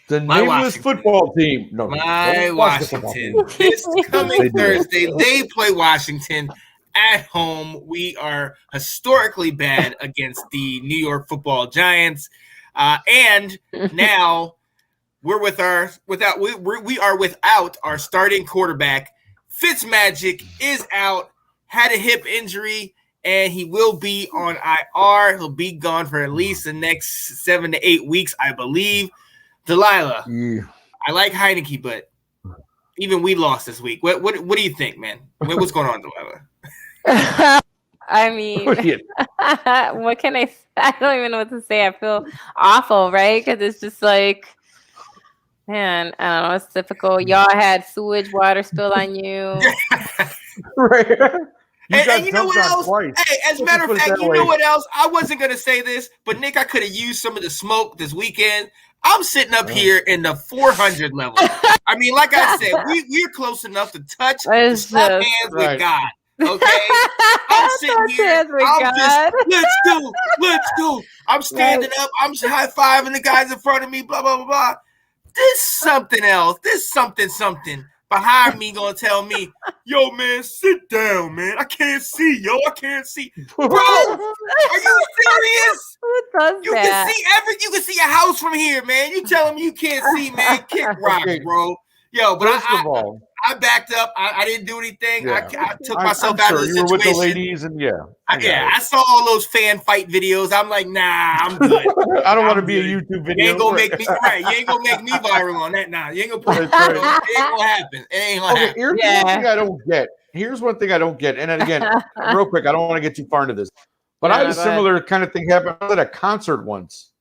the nameless football team. No,
my Washington. This coming Thursday, they play Washington at home. We are historically bad against the New York Football Giants, and now we are without our starting quarterback. Fitzmagic is out, had a hip injury, and he will be on IR. He'll be gone for at least the next 7 to 8 weeks, I believe. Delilah, I like Heineke, but even we lost this week. What do you think, man? What's going on, Delilah?
I mean, what can I say? I don't even know what to say. I feel awful, right? Because it's just like, man, I don't know. It's typical. Y'all had sewage water spill on you.
Right.
And you know what else? Twice. Hey, as a matter of fact, you know what else? I wasn't going to say this, but Nick, I could have used some of the smoke this weekend. I'm sitting up here in the 400 level. I mean, like I said, we're close enough to touch hands with God. Okay? I'm sitting here. Let's go. I'm standing up. I'm high-fiving the guys in front of me, blah, blah, blah, blah. This something else. This something behind me gonna tell me, yo, man, sit down, man. I can't see, yo. I can't see. Bro, are you serious?
Who does that?
You can see a house from here, man. You telling me you can't see, man. Kick rocks, bro. Yo, but I backed up. I didn't do anything. Yeah. I took myself out of the situation.
You were with the ladies, and
I saw all those fan fight videos. I'm like, nah, I'm good.
I don't want to be a YouTube video.
You ain't gonna make me right. You ain't gonna make me viral on that. Nah, you ain't gonna put it. It ain't gonna happen. It ain't gonna happen.
Here's one thing I don't get. Here's one thing I don't get. And then again, real quick, I don't want to get too far into this, but I had a similar kind of thing happen at a concert once.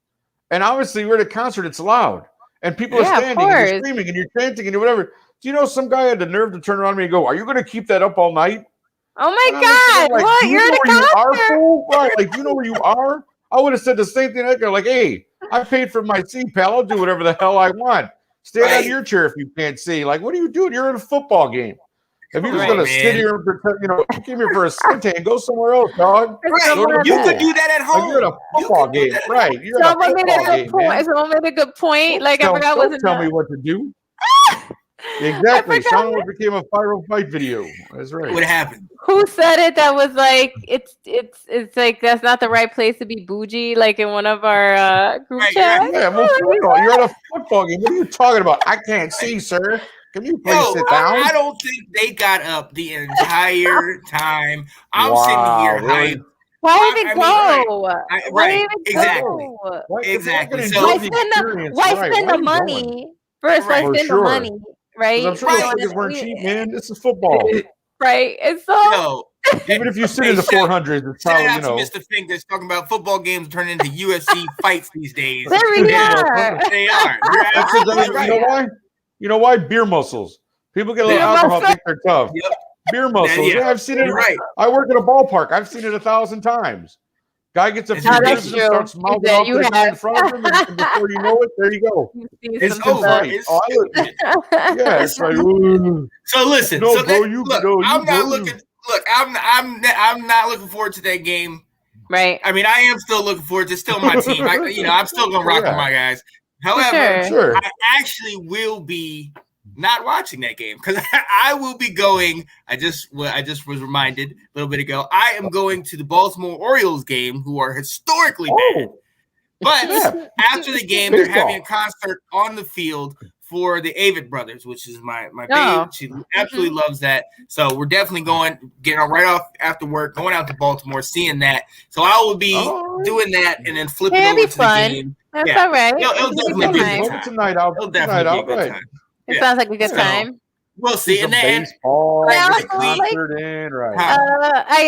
And obviously, we're at a concert. It's loud, and people are standing, and you're screaming, and you're chanting, and whatever. Do you know some guy had the nerve to turn around to me and go, "Are you going to keep that up all night?"
Oh my God!
Like,
what? You're at a concert?
Right? Like, do you know where you are? I would have said the same thing. Like, hey, I paid for my seat, pal. I'll do whatever the hell I want. Stand out of your chair if you can't see. Like, what are you doing? You're in a football game. If you're just going to sit here and pretend, you came here for a suntan, go somewhere else, dog.
Right. You could do that at home.
Like, you're in a football game, right?
Someone made a good point. Like, I forgot what it was.
Tell me what to do. Exactly. Sean became a viral fight video. That's right.
What happened?
Who said it? That was like it's like that's not the right place to be bougie. Like in one of our group chats.
Right.
Yeah, well, you're at a football game. What are you talking about? I can't see, sir. Can you please sit down?
I don't think they got up the entire time. I'm sitting here hyped.
Why even go?
Right. Exactly. Exactly. So
why spend the money? First, why spend the money? Right.
I'm sure those tickets weren't cheap, man. This is football.
Right. And so
even if you sit in the 400s, it's probably,
shout out to Mr. Fink that's talking about football games turning into UFC fights these days.
There we are.
They are. You're absolutely right.
You know why? You know why? Beer muscles. People get a little alcohol, think they're tough.
Yep.
Beer muscles. Yeah, I've seen it.
Right.
I work at a ballpark. I've seen it 1,000 times. Guy gets a few beers and starts mouthing off the guy in front of him, and before you know it, there you go.
It's over.
It's like,
so listen.
No,
so
bro,
I'm not looking. Look, I'm not looking forward to that game.
Right.
I mean, I am still looking forward to still my team. I'm still gonna rock with my guys. However, I actually will be not watching that game because I will be going. I just was reminded a little bit ago. I am going to the Baltimore Orioles game, who are historically bad. But after the game, they're having a concert on the field for the Avett brothers, which is my babe. She absolutely loves that. So we're definitely getting right off after work, going out to Baltimore, seeing that. So I will be doing that and then flipping over to the game.
That's all right.
It'll definitely be a good time.
Tonight out.
It'll definitely be a good time.
It sounds like a good time.
We'll see. And then
baseball,
I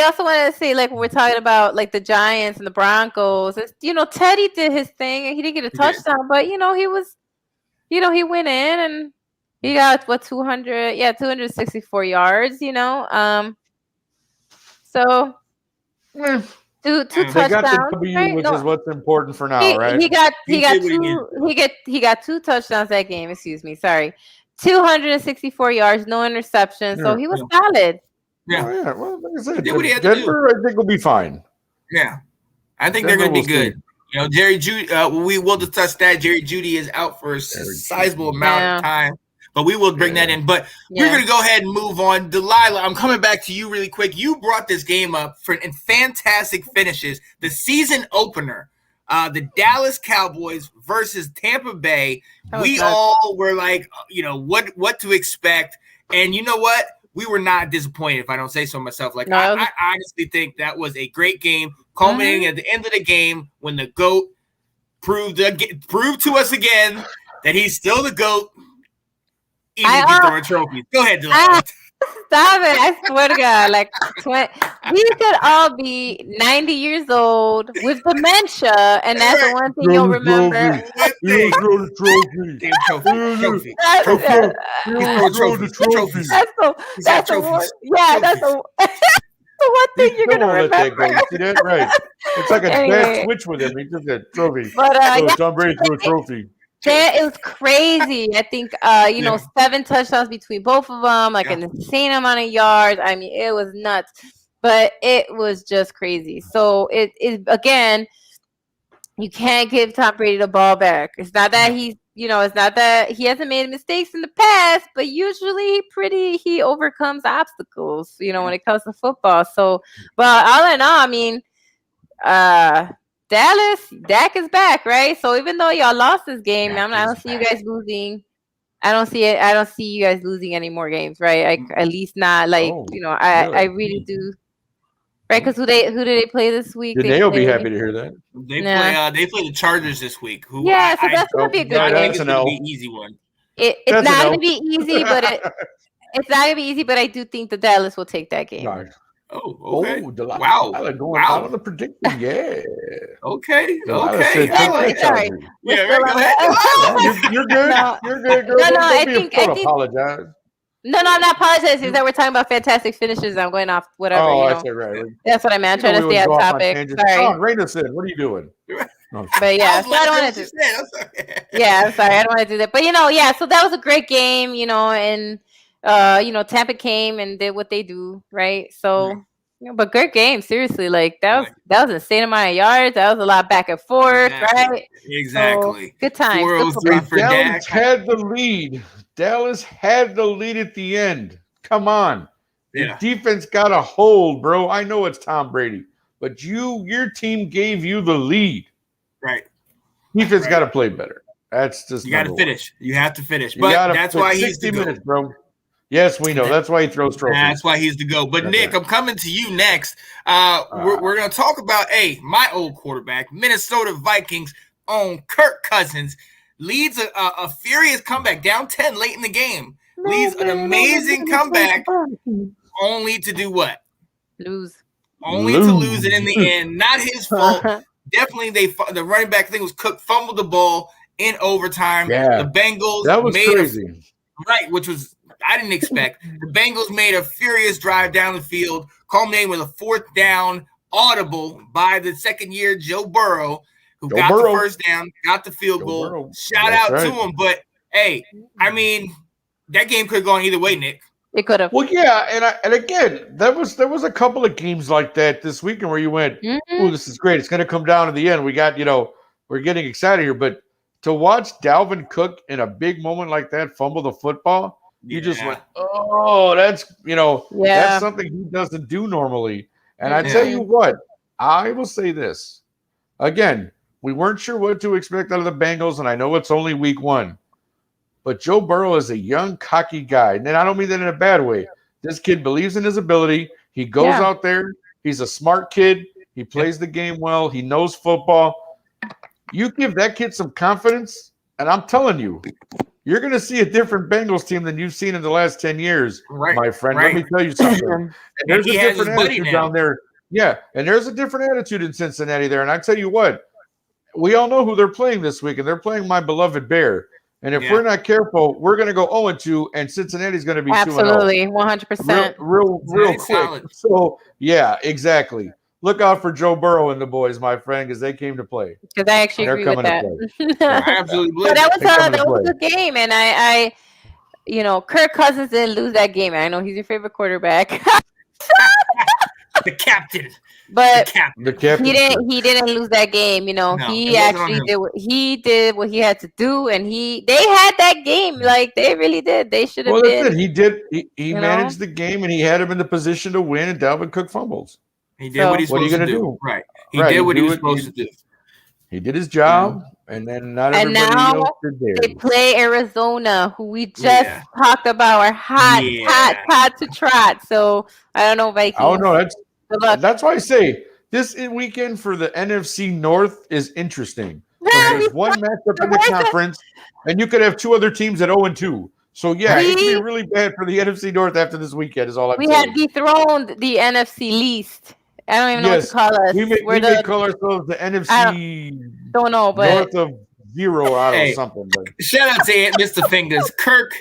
also wanted to say, like, when we're talking about like the Giants and the Broncos, Teddy did his thing and he didn't get a touchdown, but he went in and he got 264 yards, so two touchdowns,
which is what's important for now, right?
He got two touchdowns that game. Excuse me, sorry. 264 yards, no interception. So he was solid.
Yeah. Well, like I said,
Denver,
I think will be fine.
Yeah, I think they're going to be good. Jerry Jeudy. We will discuss that. Jerry Jeudy is out for a sizable amount of time, but we will bring that in. But we're going to go ahead and move on. Delilah, I'm coming back to you really quick. You brought this game up in fantastic finishes. The season opener. The Dallas Cowboys versus Tampa Bay. We all were like, what to expect. And you know what? We were not disappointed, if I don't say so myself. Like, I honestly think that was a great game, culminating at the end of the game when the GOAT proved to us again that he's still the GOAT. Even if he's throwing trophies. Go ahead, Delilah.
Stop it. I swear to God. Like, we could all be 90 years old with dementia, and that's the one thing you'll remember.
Trophy.
That's the one thing you're going to remember.
Right. It's like a bad switch with him. He just a trophy.
But,
Tom Brady threw a trophy.
It was crazy. I think 7 touchdowns between both of them, like an insane amount of yards. I mean, it was nuts, but it was just crazy. So it again, you can't give Tom Brady the ball back. It's not that it's not that he hasn't made mistakes in the past, but usually he overcomes obstacles, when it comes to football. So, but all in all, I mean, Dak is back, right? So even though y'all lost this game, I don't see you guys losing. I don't see you guys losing any more games, right? At least not like I really do. Right? Because who did they play this week?
They'll be happy to hear that.
They play the Chargers this week.
So that's gonna be a good game.
I think it's gonna be an easy one.
It's not gonna be easy, but it's not gonna be easy. But I do think the Dallas will take that game.
Nice.
Oh, okay.
Wow. Going out on the prediction. Yeah.
Okay.
Sorry.
Yeah, go ahead.
You're good. You're good, girl.
I think
apologize.
No, I'm not apologizing. Is that we're talking about fantastic finishes. I'm going off whatever.
That's it, right.
That's what I meant. I'm trying to stay on topic. Sorry.
Oh, Raina said, what are you doing?
But yeah, so I don't want to do. Yeah, I'm sorry. I don't want to do that. But so that was a great game, and Tampa came and did what they do, right? So Yeah, but good game, seriously. Like that was an insane amount of yards. That was a lot back and forth, right? So
Exactly.
good times. Good
403
football.
for
Dallas
Dak.
had the lead. Dallas had the lead at the end. Come on. Your defense got a hold, bro. I know it's Tom Brady, but your team gave you the lead.
Right.
Defense got to play better. That's just
you got to finish. You have to finish.
You
but that's why he's
60
the
minutes,
GOAT.
bro. Yes, we know. That's why he throws trophies.
That's why he's the GOAT. But Nick, I'm coming to you next. We're going to talk about my old quarterback, Minnesota Vikings own Kirk Cousins, leads a furious comeback, down 10 late in the game. Leads an amazing comeback, only to do what?
Lose.
Only to lose it in the end. Not his fault. Definitely, the running back thing was Cook fumbled the ball in overtime.
Yeah,
the Bengals
that was crazy.
Which was I didn't expect. The Bengals made a furious drive down the field, culminating with a 4th down audible by the second-year Joe Burrow, who got the first down, got the field goal. Shout out to him. But, hey, I mean, that game could have gone either way, Nick.
It could have.
Well, yeah, and again, there was a couple of games like that this weekend where you went, "Oh, this is great. It's going to come down to the end. We got, we're getting excited here." But to watch Dalvin Cook in a big moment like that fumble the football, you just went, "Oh, that's that's something he doesn't do normally." And I tell you what, I will say this again: we weren't sure what to expect out of the Bengals, and I know it's only week 1. But Joe Burrow is a young, cocky guy. And I don't mean that in a bad way. This kid believes in his ability. He goes out there. He's a smart kid. He plays the game well. He knows football. You give that kid some confidence, and I'm telling you, you're going to see a different Bengals team than you've seen in the last 10 years, my friend. Let me tell you something. And there's a different attitude down there. Yeah, and there's a different attitude in Cincinnati there. And I tell you what, we all know who they're playing this week, and they're playing my beloved Bear. And if we're not careful, we're going to go 0-2, and Cincinnati's going to be 2-0.
Absolutely, 100%.
Real quick. Solid. So, yeah, exactly. Look out for Joe Burrow and the boys, my friend, because they came to play.
Because I actually agree with that.
I absolutely believe
that was a good game, and I Kirk Cousins didn't lose that game. I know he's your favorite quarterback.
The captain.
But
the captain.
He didn't lose that game. He actually did what he had to do, and they had that game. Like they really did. They should have.
Well, that's it. He managed the game, and he had him in the position to win. And Dalvin Cook fumbles.
He did what he's supposed to do. Right. He did what he was supposed to do.
He did his job, and then not everybody else did theirs.
They play Arizona, who we just talked about, are hot to trot. So I don't know, Vikings.
Oh no, that's why I say this weekend for the NFC North is interesting. There's one matchup in the conference, and you could have 2 other teams at 0-2. So it could be really bad for the NFC North after this weekend. Is all I'm saying.
We had dethroned the NFC least. I don't even know what to call us.
We may call ourselves the NFC.
Don't know, but
north of 0 out or something. But.
Shout out to Mr. Fingers. Kirk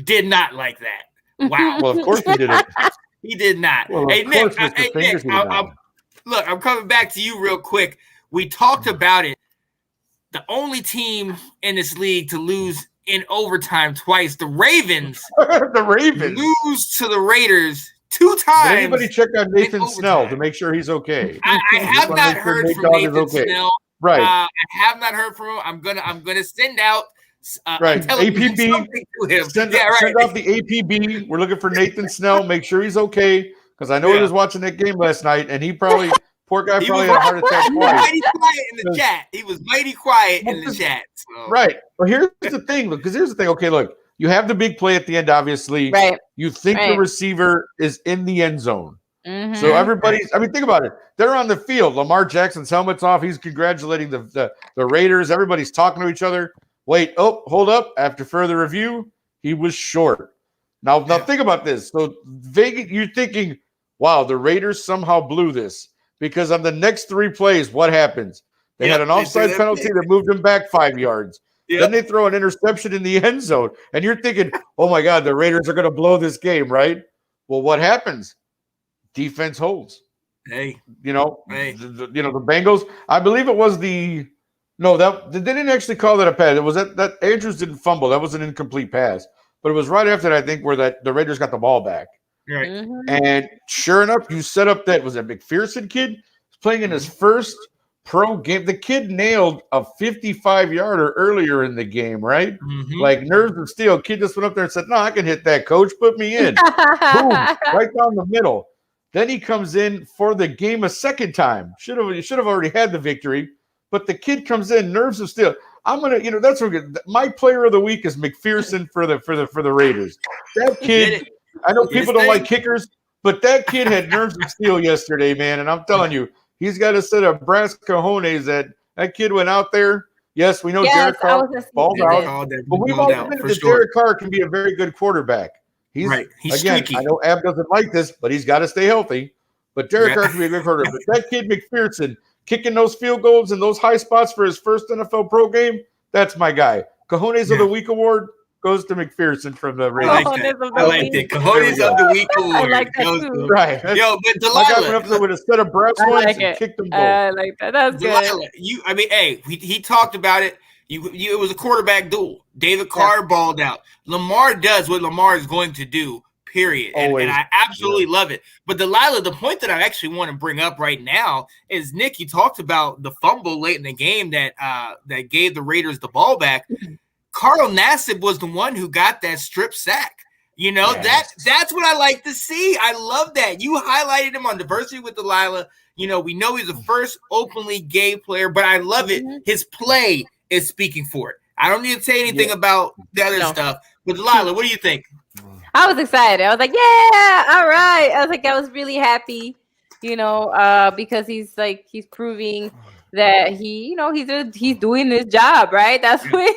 did not like that. Wow.
Well, of course he didn't.
He did not.
Well,
hey, Nick, I'm coming back to you real quick. We talked about it. The only team in this league to lose in overtime twice, the Ravens. Lose to the Raiders 2 times.
Did anybody check on Nathan Snell to make sure he's okay?
I have not heard from Nathan Snell.
Right.
I have not heard from him. I'm gonna send out
APB. Send out the APB. We're looking for Nathan Snell. Make sure he's okay, because I know he was watching that game last night, and he probably poor guy probably had a heart attack.
He was mighty quiet in the chat. He was mighty quiet in the chat. So.
Right. Well, here's the thing. Because here's the thing. Okay, look. You have the big play at the end, obviously.
Right.
You think the receiver is in the end zone.
Mm-hmm.
So everybody's, think about it. They're on the field. Lamar Jackson's helmet's off. He's congratulating the Raiders. Everybody's talking to each other. Wait, hold up. After further review, he was short. Now think about this. So Vegas, you're thinking, wow, the Raiders somehow blew this. Because on the next 3 plays, what happens? They had an offside penalty that moved them back 5 yards. Yep. Then they throw an interception in the end zone, and you're thinking, "Oh my God, the Raiders are going to blow this game, right?" Well, what happens? Defense holds.
The
Bengals. I believe it was they didn't actually call that a pass. It was that Andrews didn't fumble. That was an incomplete pass, but it was right after that, I think, where the Raiders got the ball back.
Right.
Mhm.
And sure enough, you set up that McPherson kid was playing in his first pro game. The kid nailed a 55-yarder earlier in the game, right?
Mhm.
Like nerves of steel. Kid just went up there and said, "No, I can hit that, coach. Put me in." Boom, right down the middle. Then he comes in for the game a second time. Should have already had the victory, but the kid comes in, nerves of steel. I'm gonna, that's what my player of the week is McPherson for the Raiders. That kid. I know people don't like kickers, but that kid had nerves of steel yesterday, man. And I'm telling you, he's got a set of brass cojones. That kid went out there. Yes, we know Derek Carr balled out, but we've all admitted that Derek Carr can be a very good quarterback. He's again,
streaky.
I know Ab doesn't like this, but he's got to stay healthy. But Derek Carr can be a good quarterback. But that kid McPherson kicking those field goals in those high spots for his first NFL pro game, that's my guy. Cojones of the Week award goes to McPherson from the Raiders.
I like that. Cojones of the Week award.
I like that too.
Right.
Yo, but Delilah,
my guy went up there with a set of brass ones and kicked them both.
I like that. That's
Delilah,
good.
he talked about it. It was a quarterback duel. David Carr balled out. Lamar does what Lamar is going to do, period. And I absolutely love it. But Delilah, the point that I actually want to bring up right now is, Nick, you talked about the fumble late in the game that gave the Raiders the ball back. Carl Nassib was the one who got that strip sack. That's what I like to see. I love that. You highlighted him on Diversity with Delilah. We know he's the first openly gay player, but I love it. His play is speaking for it. I don't need to say anything about the other stuff. But Delilah, what do you think?
I was excited. I was like, yeah, all right. I was really happy, because he's proving that he's doing his job, right? That's what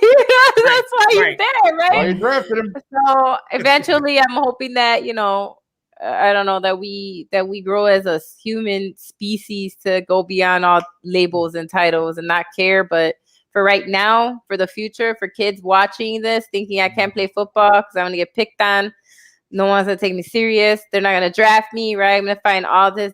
that's why he's there, right?
Oh, you drafted him.
So eventually, I'm hoping that I don't know, that we grow as a human species to go beyond all labels and titles and not care. But for right now, for the future, for kids watching this, thinking I can't play football because I'm gonna get picked on, no one's gonna take me serious. They're not gonna draft me, right? I'm gonna find all this.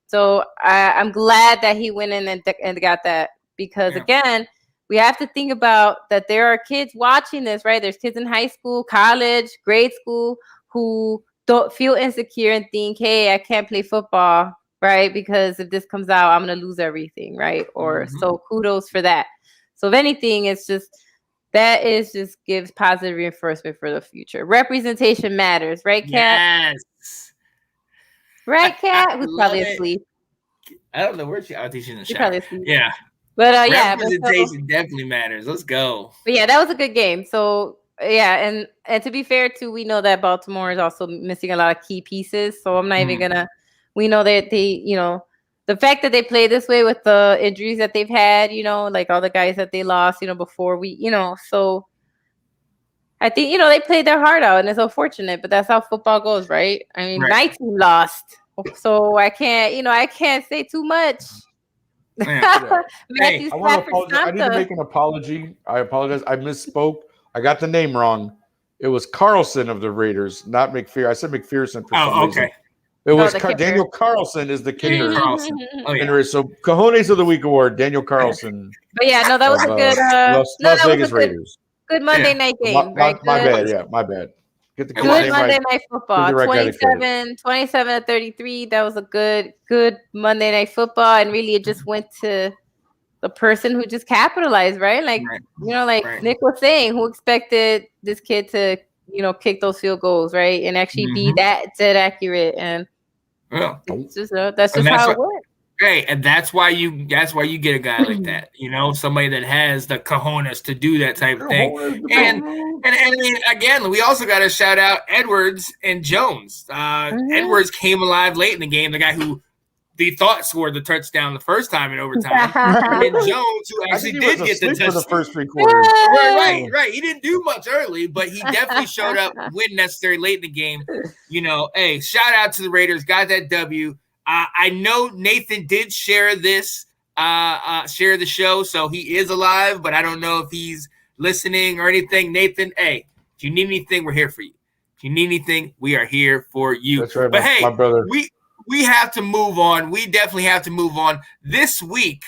So I'm glad that he went in and got that, because again, we have to think about that there are kids watching this, right? There's kids in high school, college, grade school who don't feel insecure and think, hey, I can't play football, right? Because if this comes out, I'm going to lose everything, right? Or so kudos for that. So if anything, just gives positive reinforcement for the future. Representation matters, right, Kat?
Yes.
Right, Kat? Who's probably asleep.
I don't know where I think she's in the shower.
Probably asleep.
Yeah.
But
representation definitely matters. Let's go.
But yeah, that was a good game. So yeah, and to be fair too, we know that Baltimore is also missing a lot of key pieces. So I'm not even gonna. We know that they, the fact that they play this way with the injuries that they've had, like all the guys that they lost, before we, so I think they played their heart out, and it's unfortunate, but that's how football goes, right? I mean, my team lost, so I can't say too much.
I want to apologize. I need to make an apology. I apologize. I misspoke. I got the name wrong. It was Carlson of the Raiders, not McPherson. I said McPherson for some reason. It was Daniel Carlson is the kicker. So Cojones of the Week award, Daniel Carlson.
But yeah, no, that was a good
Las Vegas Raiders.
Good Monday night game, right?
My bad. Yeah, my bad.
Get the good Monday night football. 27-33. That was a good Monday night football, and really it just went to the person who just capitalized, right? Like Nick was saying, who expected this kid to kick those field goals, right, and actually be that dead accurate, and it's just that's just how it works.
Hey, and that's why you get a guy like that, somebody that has the cojones to do that type of thing. And I mean, again, we also got to shout out Edwards and Jones. Edwards came alive late in the game, the guy who they thought scored the touchdown the first time in overtime. And then Jones, who actually did get the touchdown
for the first 3 quarters.
Right. He didn't do much early, but he definitely showed up when necessary late in the game. Hey, shout out to the Raiders, got that W. I know Nathan did share this, share the show, so he is alive, but I don't know if he's listening or anything. Nathan, hey, if you need anything, we're here for you. If you need anything, we are here for you.
That's right,
but hey,
my brother.
We have to move on. We definitely have to move on. This week,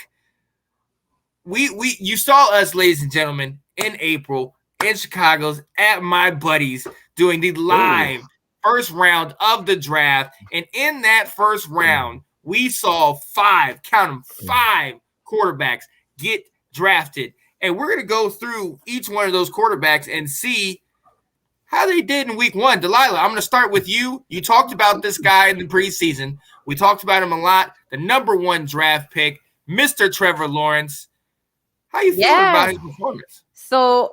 you saw us, ladies and gentlemen, in April in Chicago's at my buddies doing the live first round of the draft. And in that first round, we saw 5 quarterbacks get drafted. And we're going to go through each one of those quarterbacks and see how they did in week 1. Delilah, I'm going to start with you. You talked about this guy in the preseason. We talked about him a lot. The number 1 draft pick, Mr. Trevor Lawrence. How you feeling about his performance?
So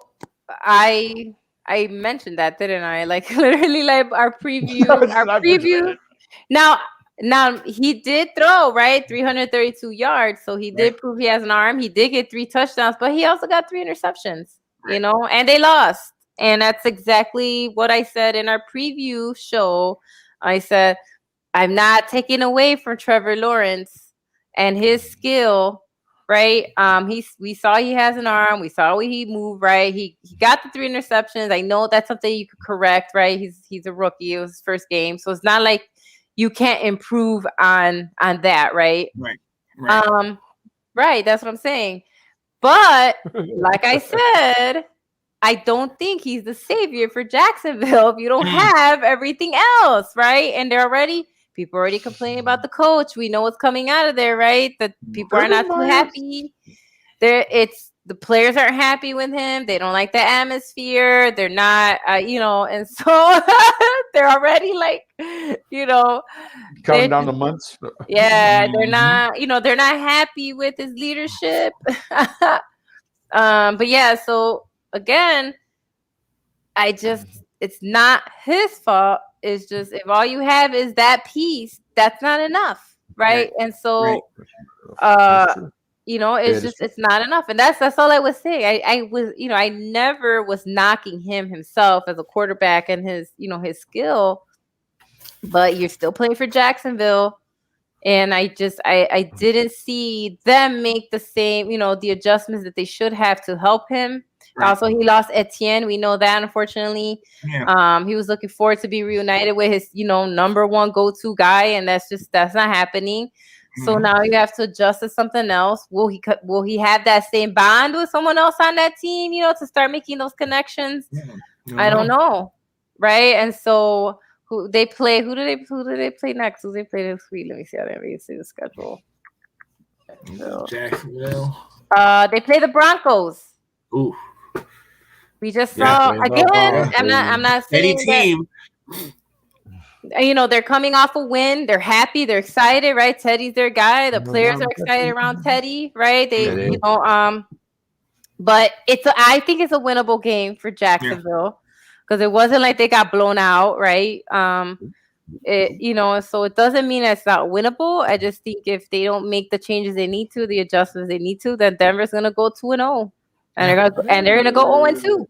I mentioned that, didn't I? Like literally like our preview. Now he did throw, right? 332 yards. So he did prove he has an arm. He did get 3 touchdowns, but he also got 3 interceptions, and they lost. And that's exactly what I said in our preview show. I said, I'm not taking away from Trevor Lawrence and his skill, right? We saw he has an arm. We saw he moved, right? He got the 3 interceptions. I know that's something you could correct, right? He's a rookie. It was his first game. So it's not like you can't improve on that, right? Right. That's what I'm saying. But like I said, I don't think he's the savior for Jacksonville if you don't have everything else, right? And people are already complaining about the coach. We know what's coming out of there, right? That people are not too happy. The players aren't happy with him. They don't like the atmosphere. They're not, and so they're already like,
counting down the months.
Yeah, they're not, they're not happy with his leadership. But yeah, so again, it's not his fault. It's just if all you have is that piece, that's not enough, right? And so, it's not enough, and that's all I was saying. I never was knocking him himself as a quarterback and his skill, but you're still playing for Jacksonville. And I didn't see them make the same, the adjustments that they should have to help him. Right. Also, he lost Etienne. We know that, unfortunately. Yeah. He was looking forward to be reunited with his, number 1 go-to guy, and that's not happening. Mm-hmm. So now you have to adjust to something else. Will he have that same bond with someone else on that team, to start making those connections? Mm-hmm. I don't know, right? And so who do they play next? Who do they play this week? Let me see. I didn't really see the schedule.
Jacksonville.
They play the Broncos.
Ooh.
We just saw again. I'm not saying
team.
That, they're coming off a win. They're happy. They're excited, right? Teddy's their guy. The players are excited around Teddy, right? But I think it's a winnable game for Jacksonville because it wasn't like they got blown out, right? So it doesn't mean it's not winnable. I just think if they don't make the changes they need to, the adjustments they need to, then Denver's gonna go 2-0. And they're gonna go 0-2.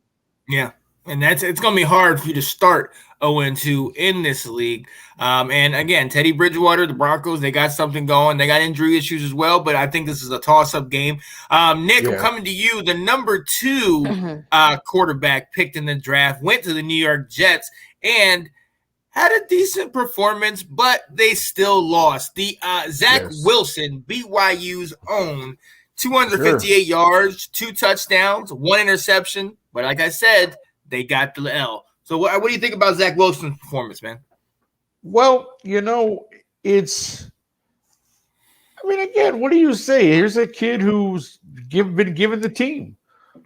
Yeah, and it's gonna be hard for you to start 0-2 in this league. And again, Teddy Bridgewater, the Broncos, they got something going. They got injury issues as well, but I think this is a toss-up game. Nick, I'm coming to you. The number 2 quarterback picked in the draft went to the New York Jets and had a decent performance, but they still lost. The Zach Wilson, BYU's own. 258 yards, 2 touchdowns, 1 interception. But like I said, they got the L. So what do you think about Zach Wilson's performance, man?
Well, again, what do you say? Here's a kid who's been given the team.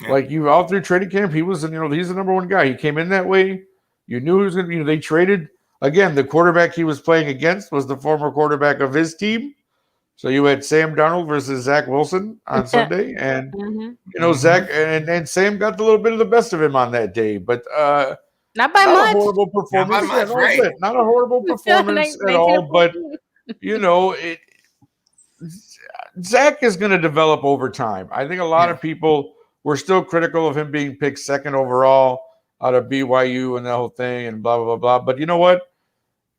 Yeah. Like you all through training camp, he was, he's the number 1 guy. He came in that way. You knew he was going to, they traded. Again, the quarterback he was playing against was the former quarterback of his team. So you had Sam Darnold versus Zach Wilson on Sunday, and Zach and Sam got a little bit of the best of him on that day, but
not by much.
A horrible performance. Not a horrible performance at all. But Zach is going to develop over time. I think a lot of people were still critical of him being picked 2nd overall out of BYU and that whole thing and blah blah blah. But you know what?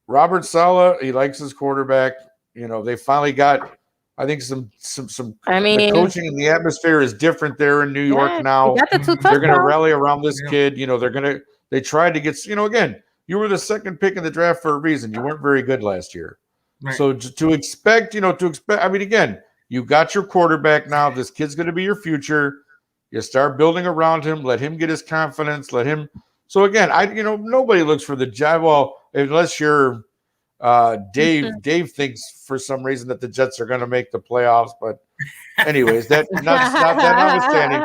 Robert Saleh, he likes his quarterback. They finally got, I think, some. The coaching and the atmosphere is different there in New York now. They're going to rally around this kid. They tried to get, again, you were the 2nd pick in the draft for a reason. You weren't very good last year. Right. So to expect, again, you got your quarterback now. This kid's going to be your future. You start building around him. Let him get his confidence. Let him. So again, nobody looks for the job. Well, unless you're Dave thinks for some reason that the Jets are going to make the playoffs. But anyways, that notwithstanding,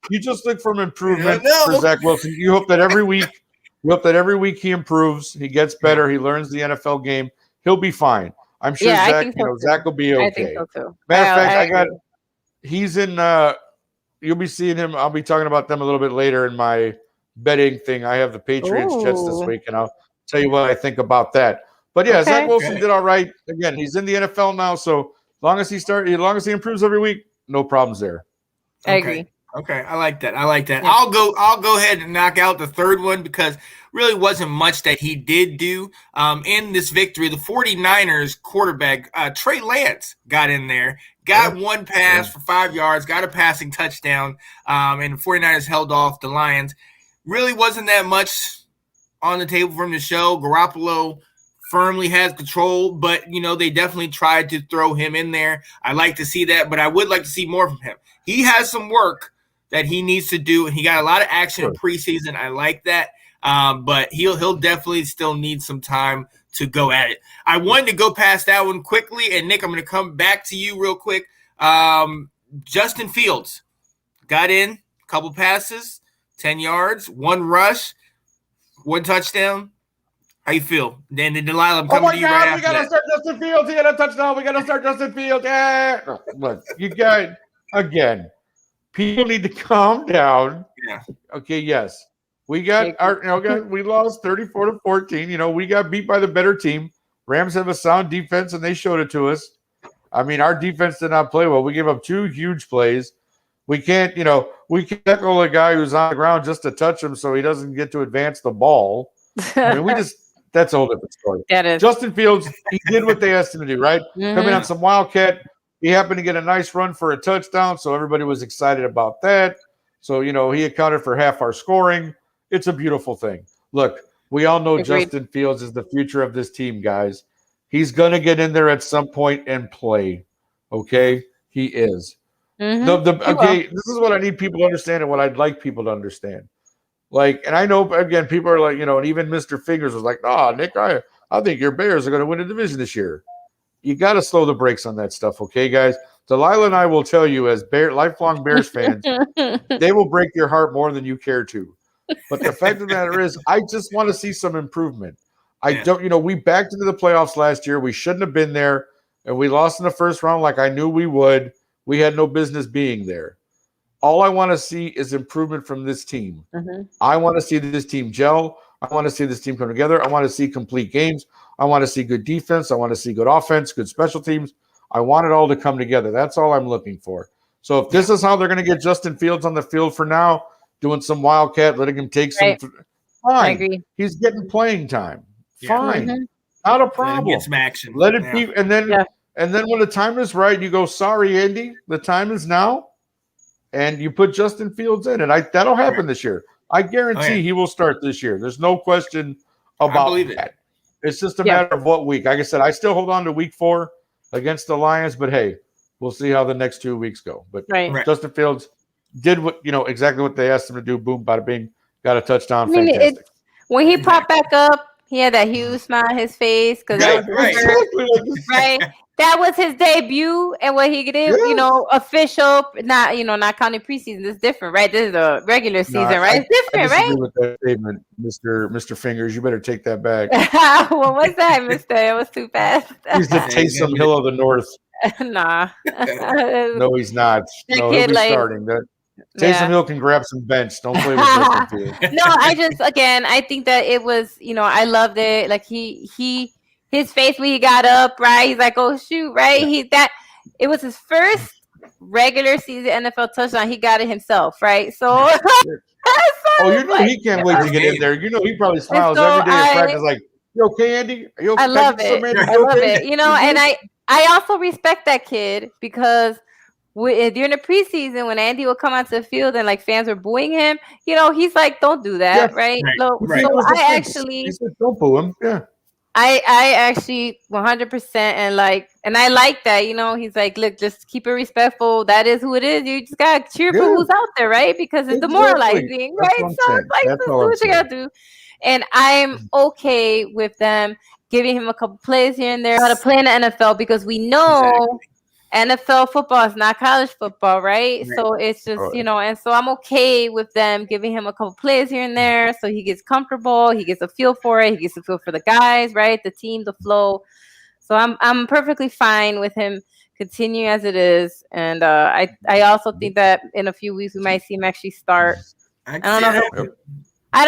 you just look for improvement for Zach Wilson. You hope that every week he improves, he gets better, he learns the NFL game. He'll be fine. I'm sure Zach will be okay.
I think so too.
Matter of fact, he's in you'll be seeing him. I'll be talking about them a little bit later in my betting thing. I have the Patriots Jets this week, and I'll tell you what I think about that. But yeah, Zach Wilson did all right. Again, he's in the NFL now, so as long as he improves every week, no problems there.
I agree.
Okay, I like that. Yeah. I'll go ahead and knock out the third one because really wasn't much that he did do. In this victory, the 49ers quarterback, Trey Lance, got in there, got one pass for 5 yards, got a passing touchdown, and the 49ers held off the Lions. Really wasn't that much on the table from the show. Garoppolo firmly has control, but, they definitely tried to throw him in there. I like to see that, but I would like to see more from him. He has some work that he needs to do, and he got a lot of action in preseason. I like that, but he'll definitely still need some time to go at it. I wanted to go past that one quickly, and Nick, I'm going to come back to you real quick. Justin Fields got in, a couple passes, 10 yards, one rush, one touchdown. How you feel? Then Delilah, I'm coming to you right after that. We got to start Justin Fields. He got a touchdown. We got to start Justin Fields. Yeah.
Look, you guys, again, people need to calm down.
Yeah.
Okay, yes. We got we lost 34-14. We got beat by the better team. Rams have a sound defense, and they showed it to us. I mean, our defense did not play well. We gave up 2 huge plays. We can't tackle a guy who's on the ground just to touch him so he doesn't get to advance the ball. I mean, that's a whole different story.
That is.
Justin Fields, he did what they asked him to do, right?
Mm-hmm.
Coming on some Wildcat. He happened to get a nice run for a touchdown, so everybody was excited about that. So, he accounted for half our scoring. It's a beautiful thing. Look, we all know
Agreed.
Justin Fields is the future of this team, guys. He's going to get in there at some point and play, okay? He is.
Mm-hmm.
This is what I need people to understand and what I'd like people to understand. Like, and I know, again, people are like, and even Mr. Fingers was like, Nick, I think your Bears are going to win the division this year. You got to slow the brakes on that stuff, okay, guys? Delilah and I will tell you, as lifelong Bears fans, they will break your heart more than you care to. But the fact of the matter is, I just want to see some improvement. We backed into the playoffs last year. We shouldn't have been there, and we lost in the first round like I knew we would. We had no business being there. All I want to see is improvement from this team.
Mm-hmm.
I want to see this team gel. I want to see this team come together. I want to see complete games. I want to see good defense. I want to see good offense, good special teams. I want it all to come together. That's all I'm looking for. So if this is how they're going to get Justin Fields on the field for now, doing some Wildcat, letting him take some fine.
I agree.
He's getting playing time.
Yeah.
Fine.
Mm-hmm.
Not a problem.
Get some action.
Let it be. And then when the time is right, you go, sorry, Andy, the time is now. And you put Justin Fields in. And that'll happen this year. I guarantee he will start this year. There's no question about that. It's just a matter of what week. Like I said, I still hold on to week 4 against the Lions, but hey, we'll see how the next 2 weeks go. But Justin Fields did exactly what they asked him to do. Boom, bada bing, got a touchdown. Fantastic.
When he popped back up, he had that huge smile on his face because right. That was his debut, and what he did, official, not counting preseason. This is different, right? This is a regular season, right? It's different, right?
With that statement, Mr. Fingers, you better take that back.
What was that, Mister? It was too fast.
He's the Taysom Hill of the North.
Nah.
No, he's not. No, he'll be starting. Taysom Hill can grab some bench. Don't play with Justin Fields.
No, I think that it was, I loved it. Like his face when he got up, right? He's like, "Oh shoot!" Right? It was his first regular season NFL touchdown. He got it himself, right? So,
he can't wait to get in there. He probably smiles every day at practice, like, "You okay, Andy? Are you okay?"
I love it. I love it. And I also respect that kid because during the preseason when Andy would come onto the field and like fans were booing him, he's like, "Don't do that," right? So I actually
he said, "Don't boo him." Yeah.
I actually 100% and I like that, he's like, look, just keep it respectful. That is who it is. You just gotta cheer for who's out there, right? Because it's demoralizing, right? So it's like, this is what you gotta do. And I'm okay with them giving him a couple plays here and there how to play in the NFL because we know NFL football is not college football, right? So it's just, and so I'm okay with them giving him a couple plays here and there so he gets comfortable, he gets a feel for it, he gets a feel for the guys, right? The team, the flow. So I'm perfectly fine with him continuing as it is. And I also think that in a few weeks we might see him actually start. I don't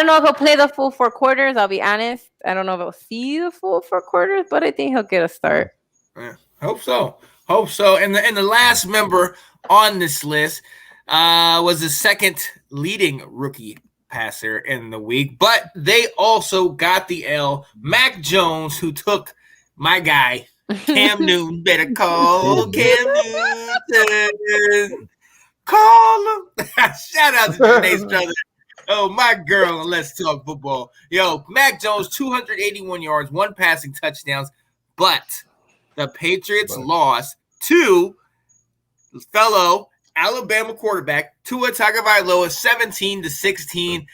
know if he'll play the full 4 quarters, I'll be honest. I don't know if he'll see the full 4 quarters, but I think he'll get a start.
Yeah, hope so. And the last member on this list was the second leading rookie passer in the week, but they also got the L. Mac Jones, who took my guy, Cam Newton. Better call Cam Newton. Call him. Shout out to Janae's brother. Oh, my girl, and let's talk football. Yo, Mac Jones, 281 yards, 1 passing touchdowns, but the Patriots lost to fellow Alabama quarterback Tua Tagovailoa, 17-16.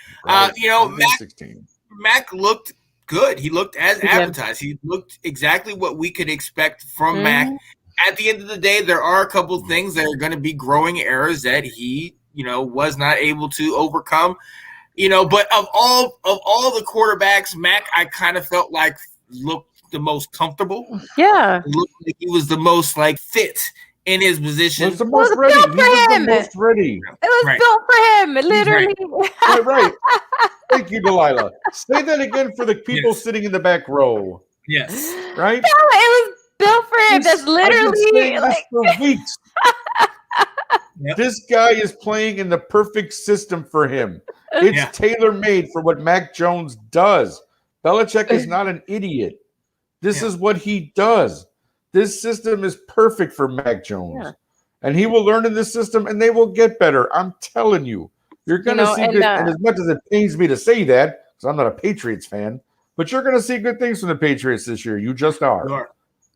Mac looked good. He looked as advertised. He looked exactly what we could expect from Mac. At the end of the day, there are a couple of things that are going to be growing errors that he, was not able to overcome. But of all the quarterbacks, Mac, I kind of felt like looked the most comfortable.
Yeah.
Looked like he was the most fit in his position.
It was the most ready. He was the most ready.
It was built for him, literally.
Right. Thank you, Delilah. Say that again for the people sitting in the back row.
Yes.
Right?
No, it was built for him. That's literally
this for weeks. This guy is playing in the perfect system for him. It's tailor-made for what Mac Jones does. Belichick is not an idiot. This is what he does. This system is perfect for Mac Jones. Yeah. And he will learn in this system, and they will get better. I'm telling you. You're going to see good. And as much as it pains me to say that, because I'm not a Patriots fan, but you're going to see good things from the Patriots this year. You just are.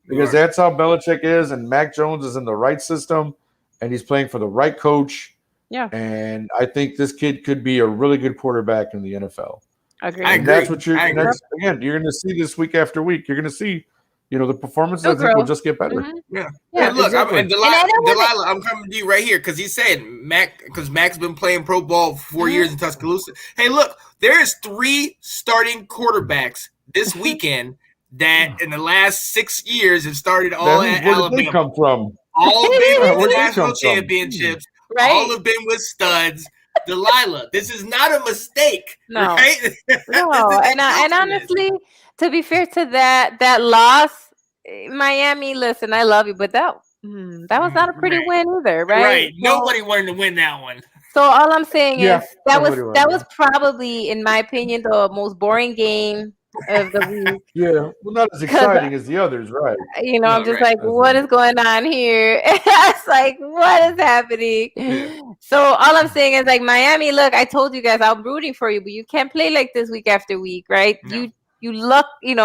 Because that's how Belichick is, and Mac Jones is in the right system, and he's playing for the right coach.
Yeah.
And I think this kid could be a really good quarterback in the NFL.
I agree.
And that's what you're going to see this week after week. You're going to see, the performances I think will just get better.
Mm-hmm. Yeah. And look, exactly. Delilah, I'm coming to you right here because he's saying Mac's been playing pro ball for 4 years in Tuscaloosa. Hey, look, there's 3 starting quarterbacks this weekend that in the last 6 years have started all at Alabama.
Where did they come from?
All have been with national championships. Right? All have been with studs. Delilah, this is not a mistake.
No.
Right?
No. and honestly, to be fair to that loss, Miami, listen, I love you, but that was not a pretty win either, right?
Right. Nobody wanted to win that one.
So all I'm saying is that was probably, in my opinion, the most boring game of the week.
Yeah, well, not as exciting as the others, right?
I'm just like, what is going on here? It's like, what is happening? Yeah. So all I'm saying is, like, Miami, look, I told you guys I'm rooting for you, but you can't play like this week after week, right? No. You luck, you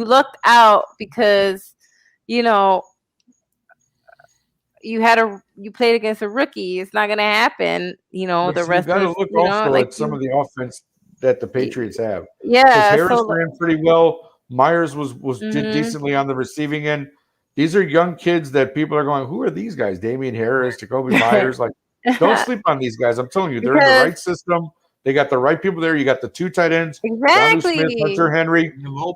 lucked out because, you played against a rookie. It's not gonna happen, the rest
you
of
look also at some of the offense that the Patriots have.
Yeah.
Harris ran pretty well. Myers did decently on the receiving end. These are young kids that people are going, who are these guys? Damian Harris, Jacoby Myers. Like, don't sleep on these guys. I'm telling you, they're in the right system. They got the right people there. You got the 2 tight ends.
Exactly.
Smith, Hunter Henry.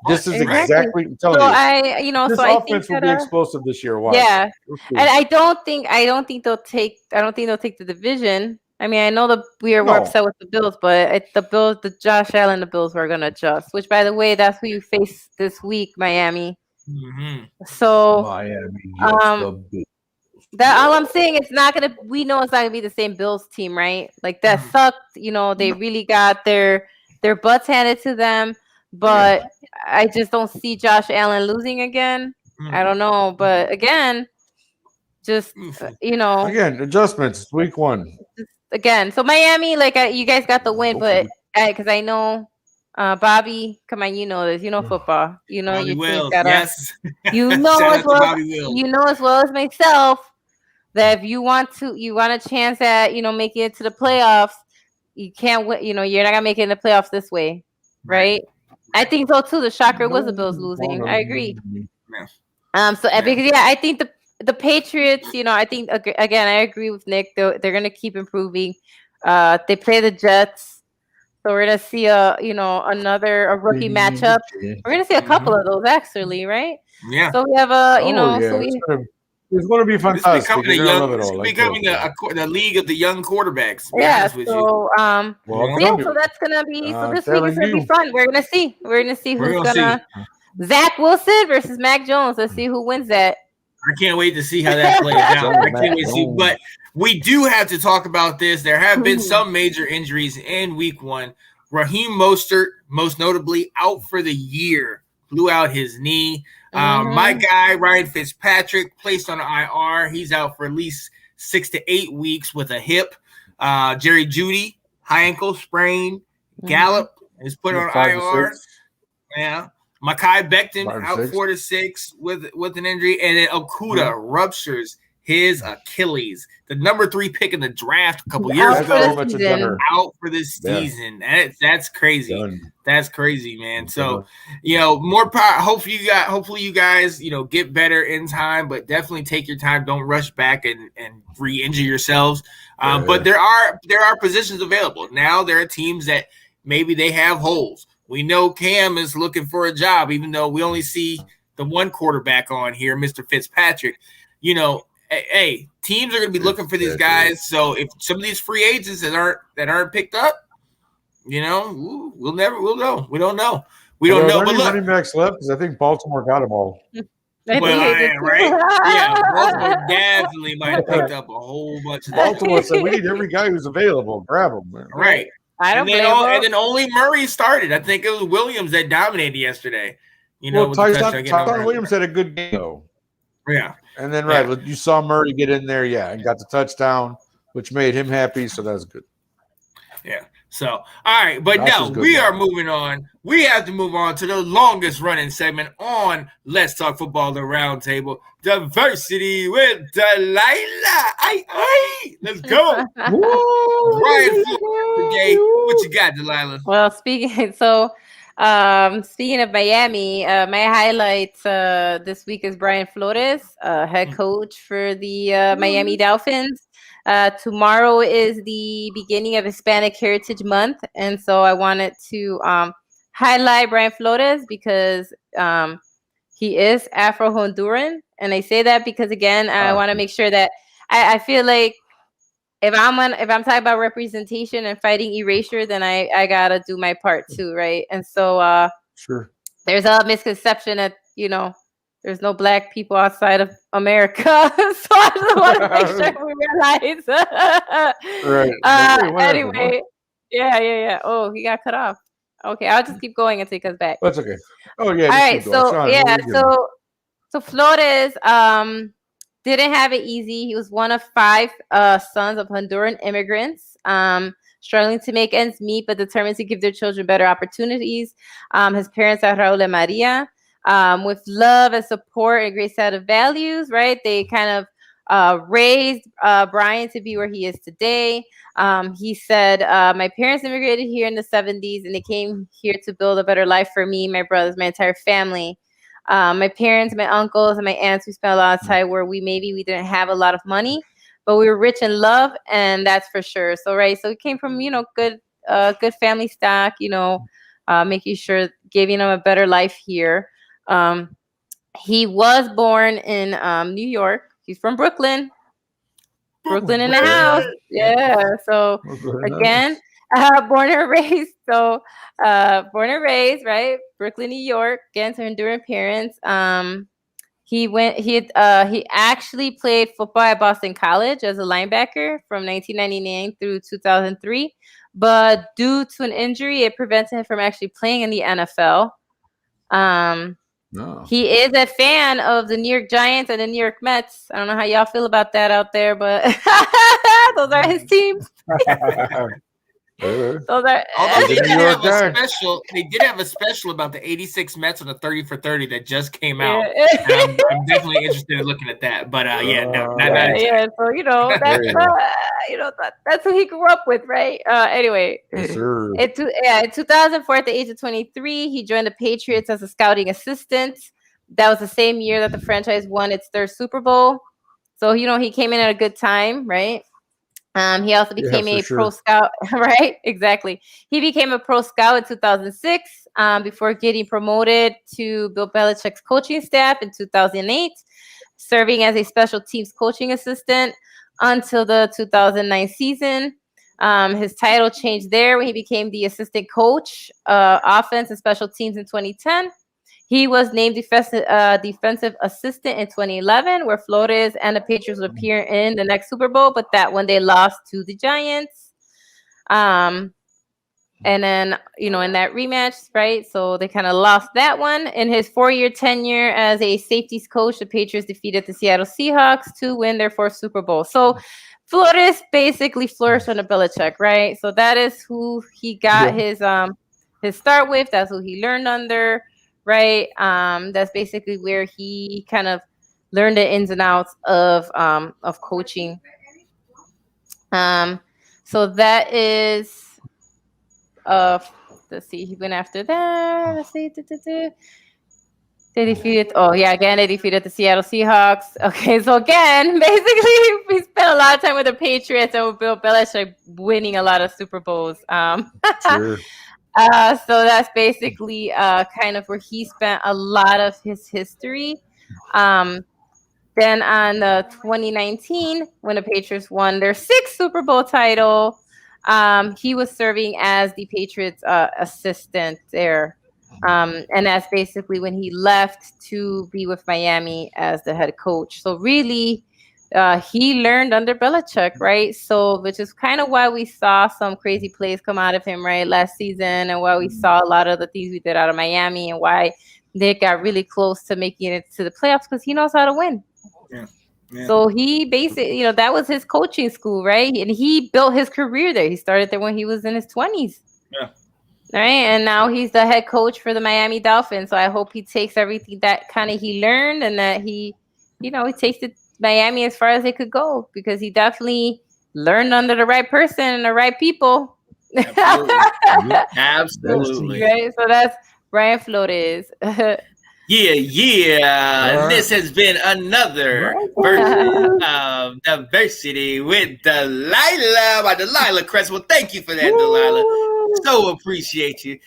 This is exactly I'm telling you. This offense will be explosive this year. Watch.
Yeah. And I don't think they'll take the division. I mean, I know we're upset with the Bills, but the Josh Allen, the Bills were going to adjust, which, by the way, that's who you face this week, Miami. Mm-hmm. So, Miami, that all I'm saying, we know it's not going to be the same Bills team, right? Like, that sucked. They really got their butts handed to them, but I just don't see Josh Allen losing again. I don't know, but again, just,
Again, adjustments, week 1.
Again, so Miami, you guys got the win, but because I know Bobby, come on, you know this, football,
Bobby
you
Wills,
gotta,
yes.
you know as well as myself that if you want a chance at making it to the playoffs, you can't win. You're not gonna make it in the playoffs this way. right? I think so too. The shocker was the Bills losing. I agree. So because I think the Patriots, I think again, I agree with Nick. They're gonna keep improving. They play the Jets, so we're gonna see another rookie matchup. We're gonna see a couple of those actually, right?
Yeah.
So we have
it's going to be fantastic.
It's becoming the league of the young quarterbacks.
Yeah. So so that's gonna be. So this week is gonna be fun. We're gonna see. Who's gonna. Zach Wilson versus Mac Jones. Let's see who wins that.
I can't wait to see how that plays out. I can't wait to see. But we do have to talk about this. There have been some major injuries in week 1. Raheem Mostert, most notably, out for the year. Blew out his knee. My guy, Ryan Fitzpatrick, placed on IR. He's out for at least 6 to 8 weeks with a hip. Jerry Jeudy, high ankle sprain. Gallup is put on IR. Yeah. Mekhi Becton out 4 to 6 with an injury. And then Okuda ruptures his Achilles. The number 3 pick in the draft a couple years ago, out for this season. That's crazy. That's crazy, man. So, more power. Hopefully you guys, get better in time, but definitely take your time. Don't rush back and re-injure yourselves. But there are positions available. Now there are teams that maybe they have holes. We know Cam is looking for a job, even though we only see the one quarterback on here, Mr. Fitzpatrick. Hey, teams are going to be looking for these guys. So if some of these free agents that aren't picked up, we'll know. We don't know. We don't know. But look,
running backs left because I think Baltimore got them all.
Right? Yeah, Baltimore definitely might have picked up a whole bunch of
Baltimore said we need every guy who's available. Grab them. Man.
Right. And then only Murray started. I think it was Williams that dominated yesterday.
Tyson Williams had a good game though.
Yeah.
And then you saw Murray get in there, and got the touchdown, which made him happy. So that's good.
Yeah. So all right, but we are moving on. We have to move on to the longest running segment on Let's Talk Football, the Roundtable, Diversity with Delilah. Let's go. Brian Flores, what you got, Delilah?
Well, speaking of Miami, my highlights this week is Brian Flores, head coach for the Miami Dolphins. Tomorrow is the beginning of Hispanic Heritage Month, and so I wanted to highlight Brian Flores because he is Afro-Honduran, and I say that because again, I want to make sure that I feel like if I'm talking about representation and fighting erasure, then I gotta do my part too, right? And so
sure,
there's a misconception that there's no black people outside of America, so I just want to make sure we realize. Right. Anyway, yeah. Oh, he got cut off. Okay, I'll just keep going until he comes back.
That's okay. Oh yeah.
All right. So Flores didn't have it easy. He was one of 5 sons of Honduran immigrants, struggling to make ends meet, but determined to give their children better opportunities. His parents are Raul and Maria. With love and support and a great set of values, right? They kind of raised Brian to be where he is today. He said, my parents immigrated here in the 70s and they came here to build a better life for me, my brothers, my entire family. My parents, my uncles, and my aunts, we spent a lot of time where we didn't have a lot of money, but we were rich in love, and that's for sure. So, right. So we came from, good family stock, making sure, giving them a better life here. He was born in New York. He's from Brooklyn. Brooklyn in the house. Yeah. So again, born and raised. So born and raised, right? Brooklyn, New York. Again, to Honduran parents. He actually played football at Boston College as a linebacker from 1999 through 2003. But due to an injury, it prevented him from actually playing in the NFL. No. He is a fan of the New York Giants and the New York Mets. I don't know how y'all feel about that out there, but those are his teams. So that
although they did have a special about the 86 Mets on the 30 for 30 that just came out. And I'm definitely interested in looking at that. But not
so that's who he grew up with, right? Anyway,
yes, sir.
In 2004, at the age of 23, he joined the Patriots as a scouting assistant. That was the same year that the franchise won its third Super Bowl. So he came in at a good time, right? He also became a pro scout, right? Exactly. He became a pro scout in 2006 before getting promoted to Bill Belichick's coaching staff in 2008, serving as a special teams coaching assistant until the 2009 season. His title changed there when he became the assistant coach, offense and special teams in 2010. He was named defensive assistant in 2011, where Flores and the Patriots would appear in the next Super Bowl, but that one they lost to the Giants. And then, in that rematch, right? So they kind of lost that one. In his 4-year tenure as a safeties coach, the Patriots defeated the Seattle Seahawks to win their 4th Super Bowl. So Flores basically flourished under Belichick, right? So that is who he got his start with. That's who he learned under. Right. That's basically where he kind of learned the ins and outs of coaching. So that is let's see, he went after that. Let's see. They defeated they defeated the Seattle Seahawks. Okay, so again, basically we spent a lot of time with the Patriots and with Bill Belichick winning a lot of Super Bowls.
Sure.
So that's basically kind of where he spent a lot of his history. Then on 2019, when the Patriots won their 6th Super Bowl title, he was serving as the Patriots assistant there. And that's basically when he left to be with Miami as the head coach. So really, he learned under Belichick, right? So, which is kind of why we saw some crazy plays come out of him, right, last season, and why we saw a lot of the things we did out of Miami, and why they got really close to making it to the playoffs, because he knows how to win.
Yeah.
So he basically, that was his coaching school, right? And he built his career there. He started there when he was in his 20s.
Yeah.
Right, and now he's the head coach for the Miami Dolphins. So I hope he takes everything that kind of he learned, and that he takes it Miami as far as they could go, because he definitely learned under the right person and the right people.
Absolutely.
Right? So that's Brian Flores.
Yeah. This has been another version of Diversity with Delilah by Delilah Cresswell. Thank you for that, Delilah. So appreciate you.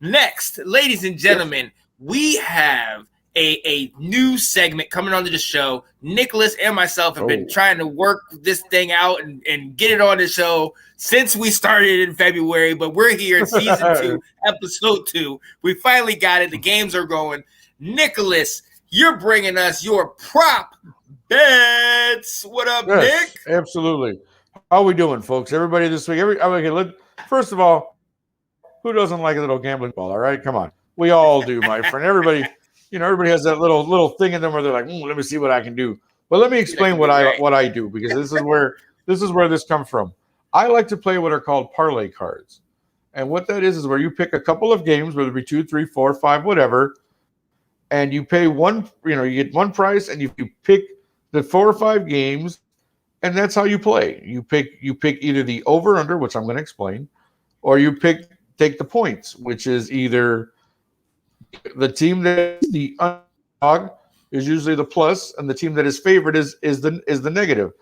Next, ladies and gentlemen, we have a new segment coming onto the show. Nicholas and myself have been trying to work this thing out and get it on the show since we started in February, but we're here in season 2, episode 2. We finally got it. The games are going. Nicholas, you're bringing us your prop bets. What up, Nick?
Absolutely. How are we doing, folks? Everybody this week? First of all, who doesn't like a little gambling ball? All right, come on. We all do, my friend. Everybody has that little thing in them where they're like, let me see what I can do. But let me explain what I do, because this is where this comes from. I like to play what are called parlay cards. And what that is where you pick a couple of games, whether it be 2, 3, 4, 5, whatever, and you pay one, you get one price, and you pick the 4 or 5 games, and that's how you play. You pick either the over under, which I'm going to explain, or you take the points, which is either the team that is the underdog is usually the plus, and the team that is favored is the negative,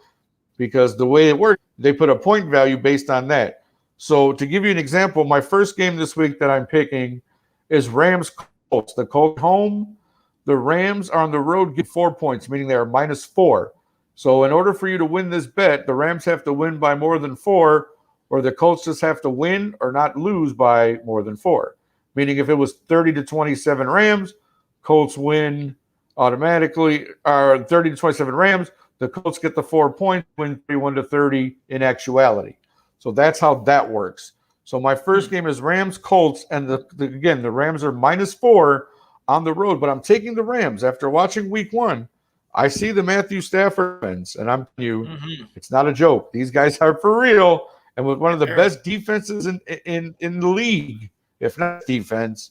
because the way it works, they put a point value based on that. So to give you an example, my first game this week that I'm picking is Rams Colts. The Colts home, the Rams are on the road, get 4 points, meaning they are -4. So in order for you to win this bet, the Rams have to win by more than 4, or the Colts just have to win or not lose by more than 4. Meaning if it was 30-27 Rams, Colts win automatically, or 30-27 Rams, the Colts get the 4 points, win 31-30 in actuality. So that's how that works. So my first game is Rams Colts, and again the Rams are -4 on the road, but I'm taking the Rams after watching Week 1. I see the Matthew Stafford offense, and I'm telling you, it's not a joke. These guys are for real, and with one of the best defenses in the league, if not defense.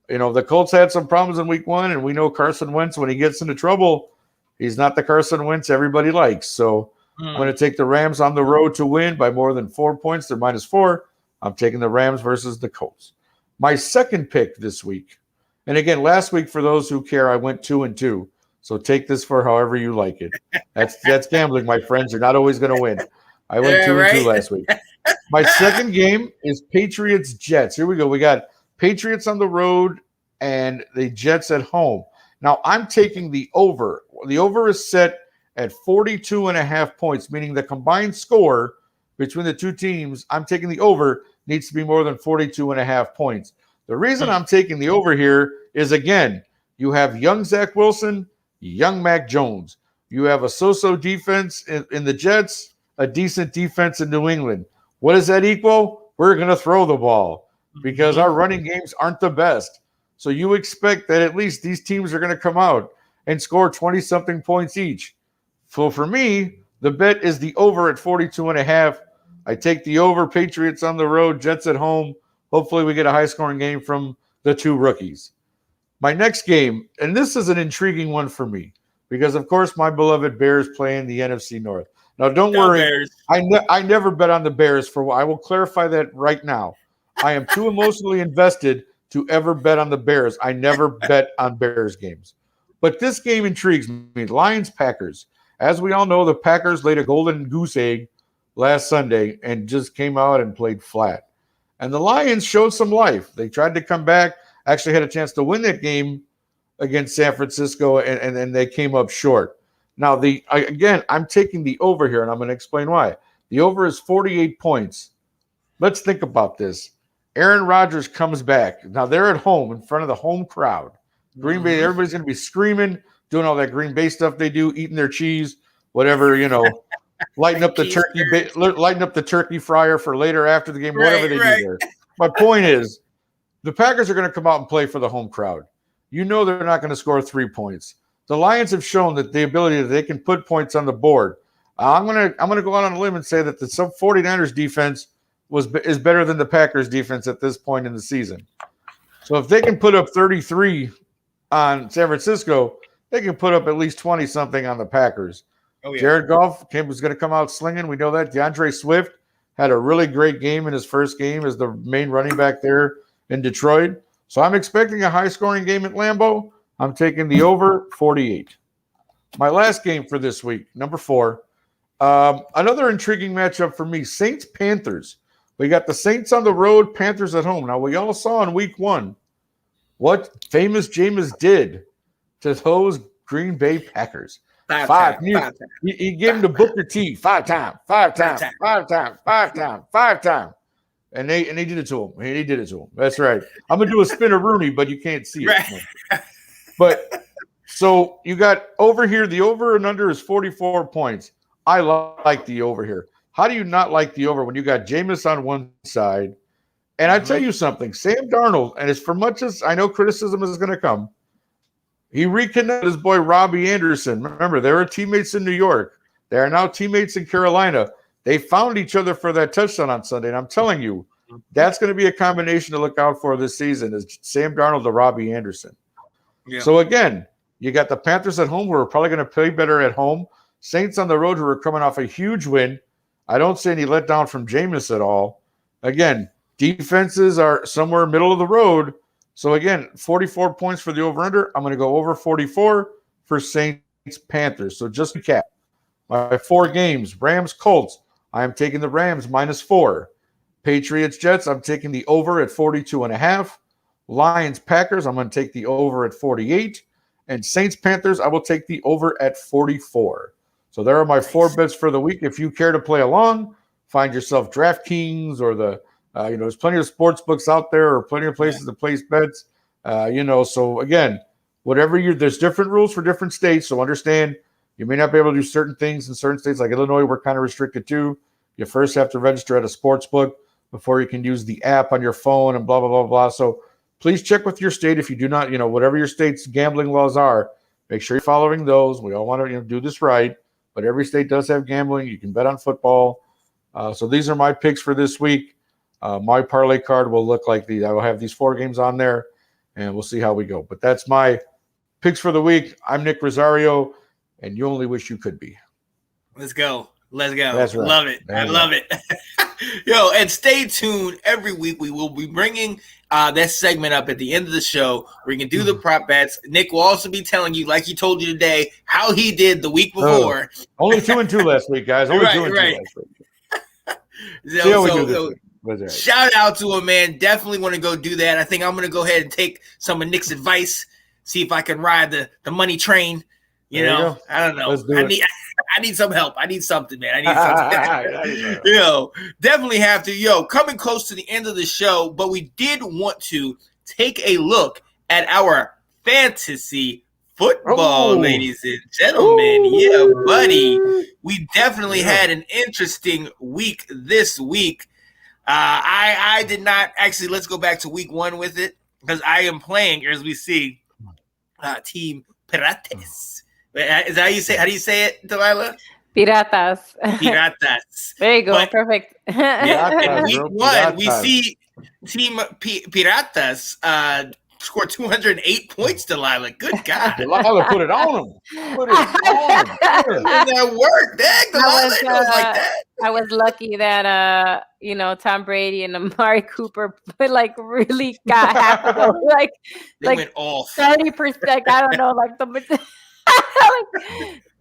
The Colts had some problems in week 1, and we know Carson Wentz, when he gets into trouble, he's not the Carson Wentz everybody likes. So I'm going to take the Rams on the road to win by more than 4 points. They're -4. I'm taking the Rams versus the Colts. My second pick this week, and again, last week, for those who care, I went 2-2. So take this for however you like it. That's gambling, my friends. You're not always going to win. I went 2-2 last week. My second game is Patriots Jets. Here we go. We got Patriots on the road and the Jets at home. Now, I'm taking the over. The over is set at 42.5 points, meaning the combined score between the two teams, I'm taking the over, needs to be more than 42.5 points. The reason I'm taking the over here is, again, you have young Zach Wilson, young Mac Jones. You have a so-so defense in the Jets, a decent defense in New England. What does that equal? We're going to throw the ball because our running games aren't the best. So you expect that at least these teams are going to come out and score 20-something points each. So for me, the bet is the over at 42.5. I take the over. Patriots on the road, Jets at home. Hopefully we get a high-scoring game from the two rookies. My next game, and this is an intriguing one for me because, of course, my beloved Bears play in the NFC North. Now, don't worry. I never bet on the Bears. I will clarify that right now. I am too emotionally invested to ever bet on the Bears. I never bet on Bears games. But this game intrigues me. Lions-Packers. As we all know, the Packers laid a golden goose egg last Sunday and just came out and played flat. And the Lions showed some life. They tried to come back, actually had a chance to win that game against San Francisco, and then they came up short. Now, again, I'm taking the over here, and I'm going to explain why. The over is 48 points. Let's think about this. Aaron Rodgers comes back. Now, they're at home in front of the home crowd. Green Bay, everybody's going to be screaming, doing all that Green Bay stuff they do, eating their cheese, whatever, lighting up the turkey fryer for later after the game, whatever they do there. My point is, the Packers are going to come out and play for the home crowd. They're not going to score 3 points. The Lions have shown that the ability that they can put points on the board. I'm going to go out on a limb and say that the 49ers defense is better than the Packers defense at this point in the season. So if they can put up 33 on San Francisco, they can put up at least 20-something on the Packers. Oh, yeah. Jared Goff was going to come out slinging. We know that. DeAndre Swift had a really great game in his first game as the main running back there in Detroit. So I'm expecting a high-scoring game at Lambeau. I'm taking the over 48. My last game for this week, number 4. Another intriguing matchup for me, Saints-Panthers. We got the Saints on the road, Panthers at home. Now, we all saw in week 1 what famous Jameis did to those Green Bay Packers. Five times. He gave him the Booker T 5 times. And they did it to him. That's right. I'm going to do a spin of Rooney, but you can't see it. Right. But so you got over here, the over and under is 44 points. I like the over here. How do you not like the over when you got Jameis on one side? And I tell you something, Sam Darnold, and as for much as I know criticism is going to come, he reconnected his boy Robbie Anderson. Remember, they were teammates in New York. They are now teammates in Carolina. They found each other for that touchdown on Sunday. And I'm telling you, that's going to be a combination to look out for this season is Sam Darnold to Robbie Anderson. Yeah. So, again, you got the Panthers at home who are probably going to play better at home. Saints on the road who are coming off a huge win. I don't see any letdown from Jameis at all. Again, defenses are somewhere middle of the road. So, again, 44 points for the over-under. I'm going to go over 44 for Saints-Panthers. So, just to recap, my 4 games, Rams-Colts, I am taking the Rams -4. Patriots-Jets, I'm taking the over at 42.5. Lions-Packers, I'm going to take the over at 48. And Saints-Panthers, I will take the over at 44. So, there are my 4 bets for the week. If you care to play along, find yourself DraftKings or there's plenty of sports books out there or plenty of places to place bets. So again, there's different rules for different states. So understand you may not be able to do certain things in certain states. Like Illinois, we're kind of restricted too. You first have to register at a sports book before you can use the app on your phone and blah, blah, blah, blah. So please check with your state. If you do not, whatever your state's gambling laws are, make sure you're following those. We all want to do this right. But every state does have gambling. You can bet on football. So these are my picks for this week. My parlay card will look like these. I will have these 4 games on there, and we'll see how we go. But that's my picks for the week. I'm Nick Rosario, and you only wish you could be.
Let's go.
That's right.
Love it. I love it. Yo, and stay tuned. Every week we will be bringing that segment up at the end of the show where you can do the prop bets. Nick will also be telling you, like he told you today, how he did the week before.
Only 2-2 last week, guys. Only 2-2 last week. See how we do this week.
Shout out to him, man. Definitely want to go do that. I think I'm going to go ahead and take some of Nick's advice, see if I can ride the money train. You know, I don't know. I need some help. I need something, man. I need something. Definitely have to. Coming close to the end of the show, but we did want to take a look at our fantasy football, ladies and gentlemen. Yeah, buddy. We definitely had an interesting week this week. I did not actually. Let's go back to week 1 with it because I am playing, as we see, Team Pirates. Is that how you say? How do you say it, Delilah?
Piratas. There you go. Perfect.
In week 1, we see Team Piratas scored 208 points, Delilah. Good God.
Delilah put it on him.
That worked. Dang, Delilah goes like that.
I was lucky that Tom Brady and Amari Cooper really got half of them.
They went off
30%. I don't know,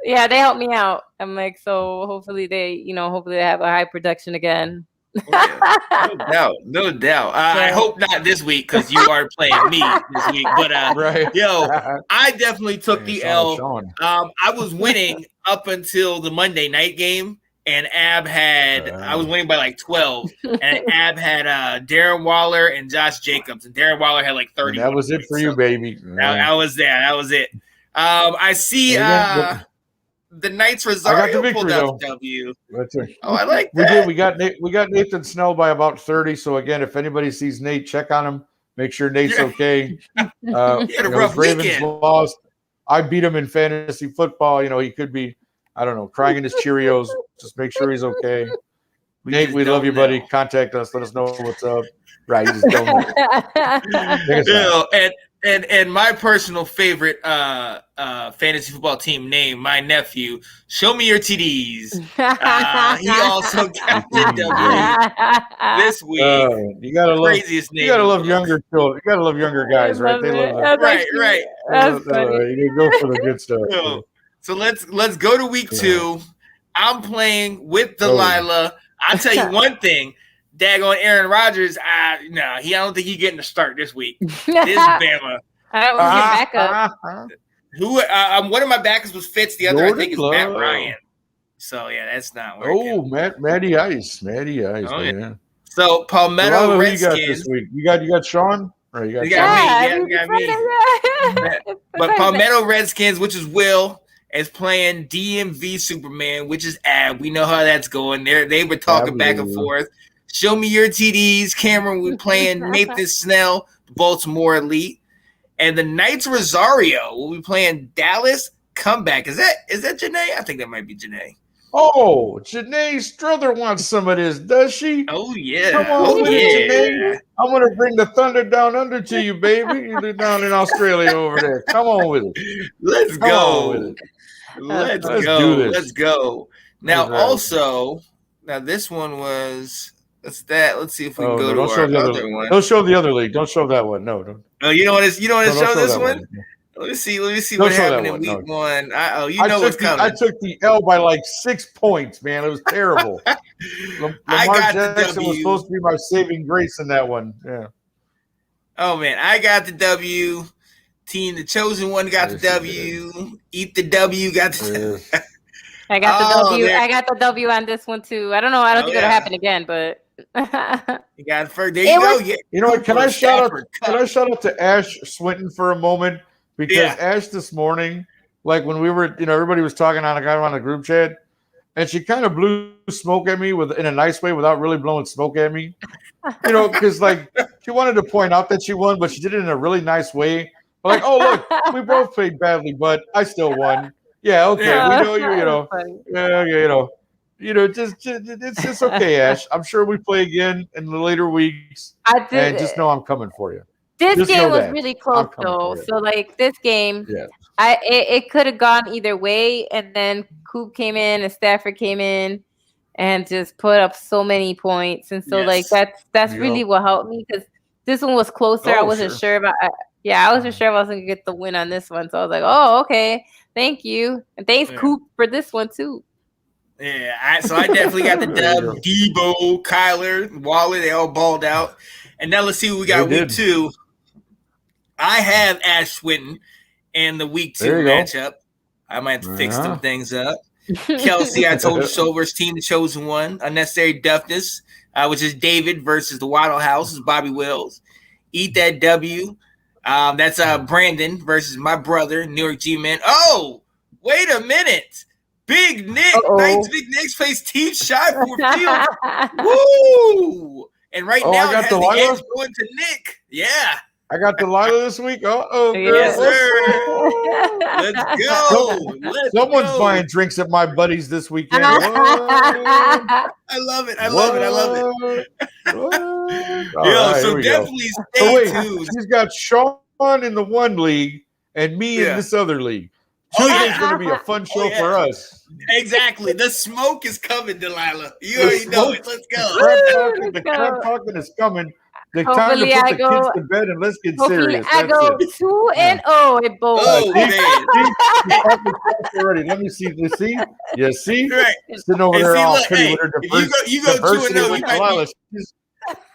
yeah, they helped me out. I'm like, so hopefully they have a high production again.
No doubt. I hope not this week because you are playing me this week. But I definitely took the L. I was winning up until the Monday night game, and I was winning by like 12, and Ab had Darren Waller and Josh Jacobs, and Darren Waller had like 30.
That was it for you, baby.
That was it. I see the Knights Rosario pulled out the W. Oh, I like that.
We got Nathan Snell by about 30. So again, if anybody sees Nate, check on him. Make sure Nate's okay.
He had a rough
Ravens
weekend.
Lost. I beat him in fantasy football. He could be, I don't know, crying in his Cheerios. Just make sure he's okay. Nate, we love you, buddy. Contact us. Let us know what's up. Right, you just don't know.
And my personal favorite fantasy football team name, my nephew, show me your TDs. He also got the W this week.
You gotta love younger children. You gotta love younger guys, right? They love
right.
You go for the good stuff.
So let's go to week 2. I'm playing with Delilah. I'll tell you one thing. Daggone Aaron Rodgers, I don't think he's getting a start this week. This Bama.
Backup.
One of my backups was Fitz. The other, I think, is Matt Ryan. So, that's not working.
Oh, Matty Ice. Oh,
yeah. So, Palmetto Redskins.
You got this week? You got Sean? Or you got
me. Yeah, you got me. But Palmetto Redskins, which is Will, is playing DMV Superman, which is Ab. We know how that's going. They were talking back and forth. Show me your TDs. Cameron, we're playing Nathan Snell, Baltimore Elite. And the Knights Rosario will be playing Dallas Comeback. Is that Janae? I think that might be Janae.
Oh, Janae Strother wants some of this, does she?
Oh, yeah.
Come on, Janae. I'm going to bring the thunder down under to you, baby. You're down in Australia over there. Come on with it.
Let's go. Let's
do this.
Let's go. Now, also, this one was... That's that. Let's see if we can go to our other one.
Don't show the other league. Don't show that one. No, don't.
Oh, you don't want to show this one? Let me see what happened in week 1. What's coming.
I took the L by like 6 points, man. It was terrible. Lamar Jackson was supposed to be my saving grace in that one. Yeah.
Oh man, I got the W. Team the chosen one got the W. Eat the W got the
I got the W. I got the W on this one too. I don't know. I don't think it'll happen again, but
you got it first. There you go. Yeah.
You know what? Can I shout out to Ash Swinton for a moment? Because Ash this morning, like when we were, everybody was talking on a group chat, and she kind of blew smoke at me in a nice way without really blowing smoke at me. Because like she wanted to point out that she won, but she did it in a really nice way. Like, oh look, we both played badly, but I still won. Yeah, okay, we know you. it's okay, Ash. I'm sure we play again in the later weeks. And just know I'm coming for you.
This game was really close though. So like this game, it could have gone either way, and then Coop came in and Stafford came in and just put up so many points, and so like that's really what helped me, because this one was closer. I wasn't sure about. I wasn't sure if I was gonna get the win on this one, so I was like, oh, okay, thank you, and thanks Coop for this one too.
Yeah, I definitely got the dub. Debo, Kyler, Waller, they all balled out. And now let's see what we got week 2. I have Ash Swinton in the week 2 matchup. I might have to fix some things up. Kelsey, I told you so, versus Team The Chosen One. Unnecessary Duffness, which is David versus the Waddle House, is Bobby Wills. Eat That W. That's Brandon versus my brother, New York G-Man. Oh, wait a minute. Big Nick. Nice Big Nick's face Team Shy for Field. Woo! And right now, I got the edge going to Nick. Yeah.
I got Delilah this week.
Yes, sir. Let's go.
Someone's buying drinks at my buddy's this weekend.
I love it. So definitely stay tuned.
She's got Sean in the one league and me in this other league. Tuesday's going to be a fun show for us.
Exactly. The smoke is coming, Delilah. You already know it. Let's go.
The crap talking is coming. The time to put the kids to bed and let's get serious.
I go 2-0 at both.
Oh, man.
Already. Let me see. You see? You see?
Right.
Sitting over there all pretty with her
you go 2-0.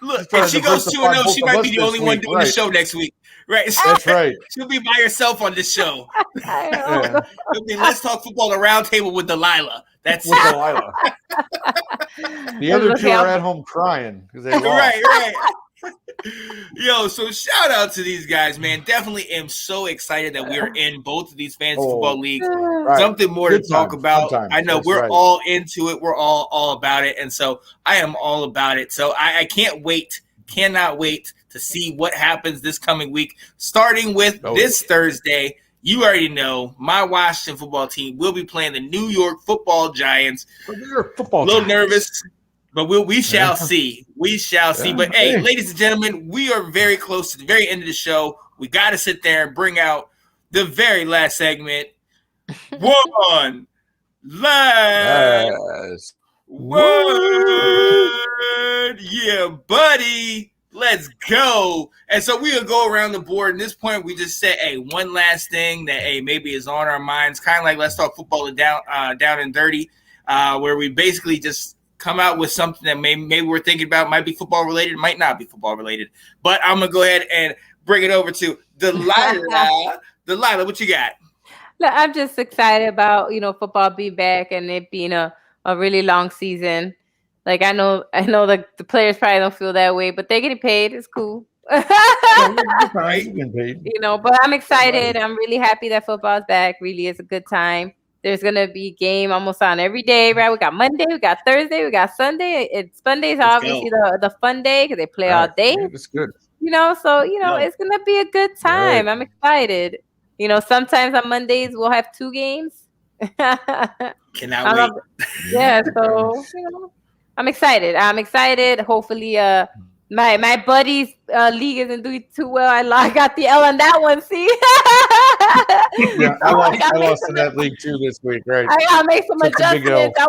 Look, if she goes 2-0, she might be the only one doing the show next week. Right.
That's right.
She'll be by herself on this show. Let's talk football, the round table with Delilah. That's
with Delilah. The other two are at home crying because they lost.
Right. Yo, so shout out to these guys, man. Definitely am so excited that we are in both of these fantasy football leagues. Right. Something more to talk about. I know we're all into it. We're all about it. And so I am all about it. So I cannot wait to see what happens this coming week, starting with this Thursday. You already know my Washington football team will be playing the New York Football Giants. A little nervous, but we shall see. We shall see. But hey, ladies and gentlemen, we are very close to the very end of the show. We got to sit there and bring out the very last segment. One last word. Yeah, buddy. Let's go. And so we're going to go around the board. At this point, we just say, hey, one last thing that, hey, maybe is on our minds. Kind of like Let's Talk Football down and dirty, where we basically just come out with something that maybe we're thinking about. Might be football related, might not be football related. But I'm going to go ahead and bring it over to Delilah. Delilah, what you got?
Look, I'm just excited about, football being back and it being a really long season. Like, I know the players probably don't feel that way, but they're getting paid. It's cool. But I'm excited. I'm really happy that football's back. Really is a good time. There's going to be a game almost on every day, right? We got Monday, we got Thursday, we got Sunday. Sunday's obviously the fun day because they play all day.
It's good.
It's going to be a good time. Right. I'm excited. Sometimes on Mondays we'll have 2 games.
Cannot wait.
Yeah, so, I'm excited. Hopefully, my buddy's league isn't doing too well. I got the L on that one. See?
I lost in that league too this week. Right?
I gotta make some adjustments. I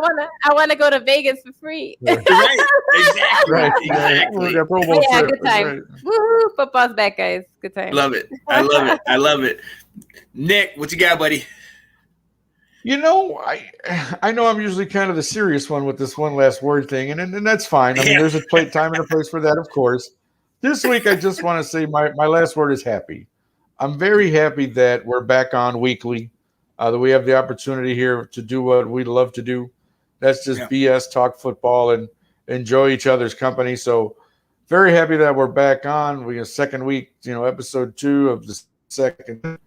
wanna go to Vegas for free.
Right. Exactly.
Yeah, good time. Right. Woohoo! Football's back, guys. Good time.
Love it. I love it. Nick, what you got, buddy?
I know I'm usually kind of the serious one with this one last word thing, and that's fine. I mean, there's a time and a place for that, of course. This week, I just want to say my last word is happy. I'm very happy that we're back on weekly, that we have the opportunity here to do what we love to do. That's just BS, talk football, and enjoy each other's company. So very happy that we're back on. We have second week, episode 2 of the second.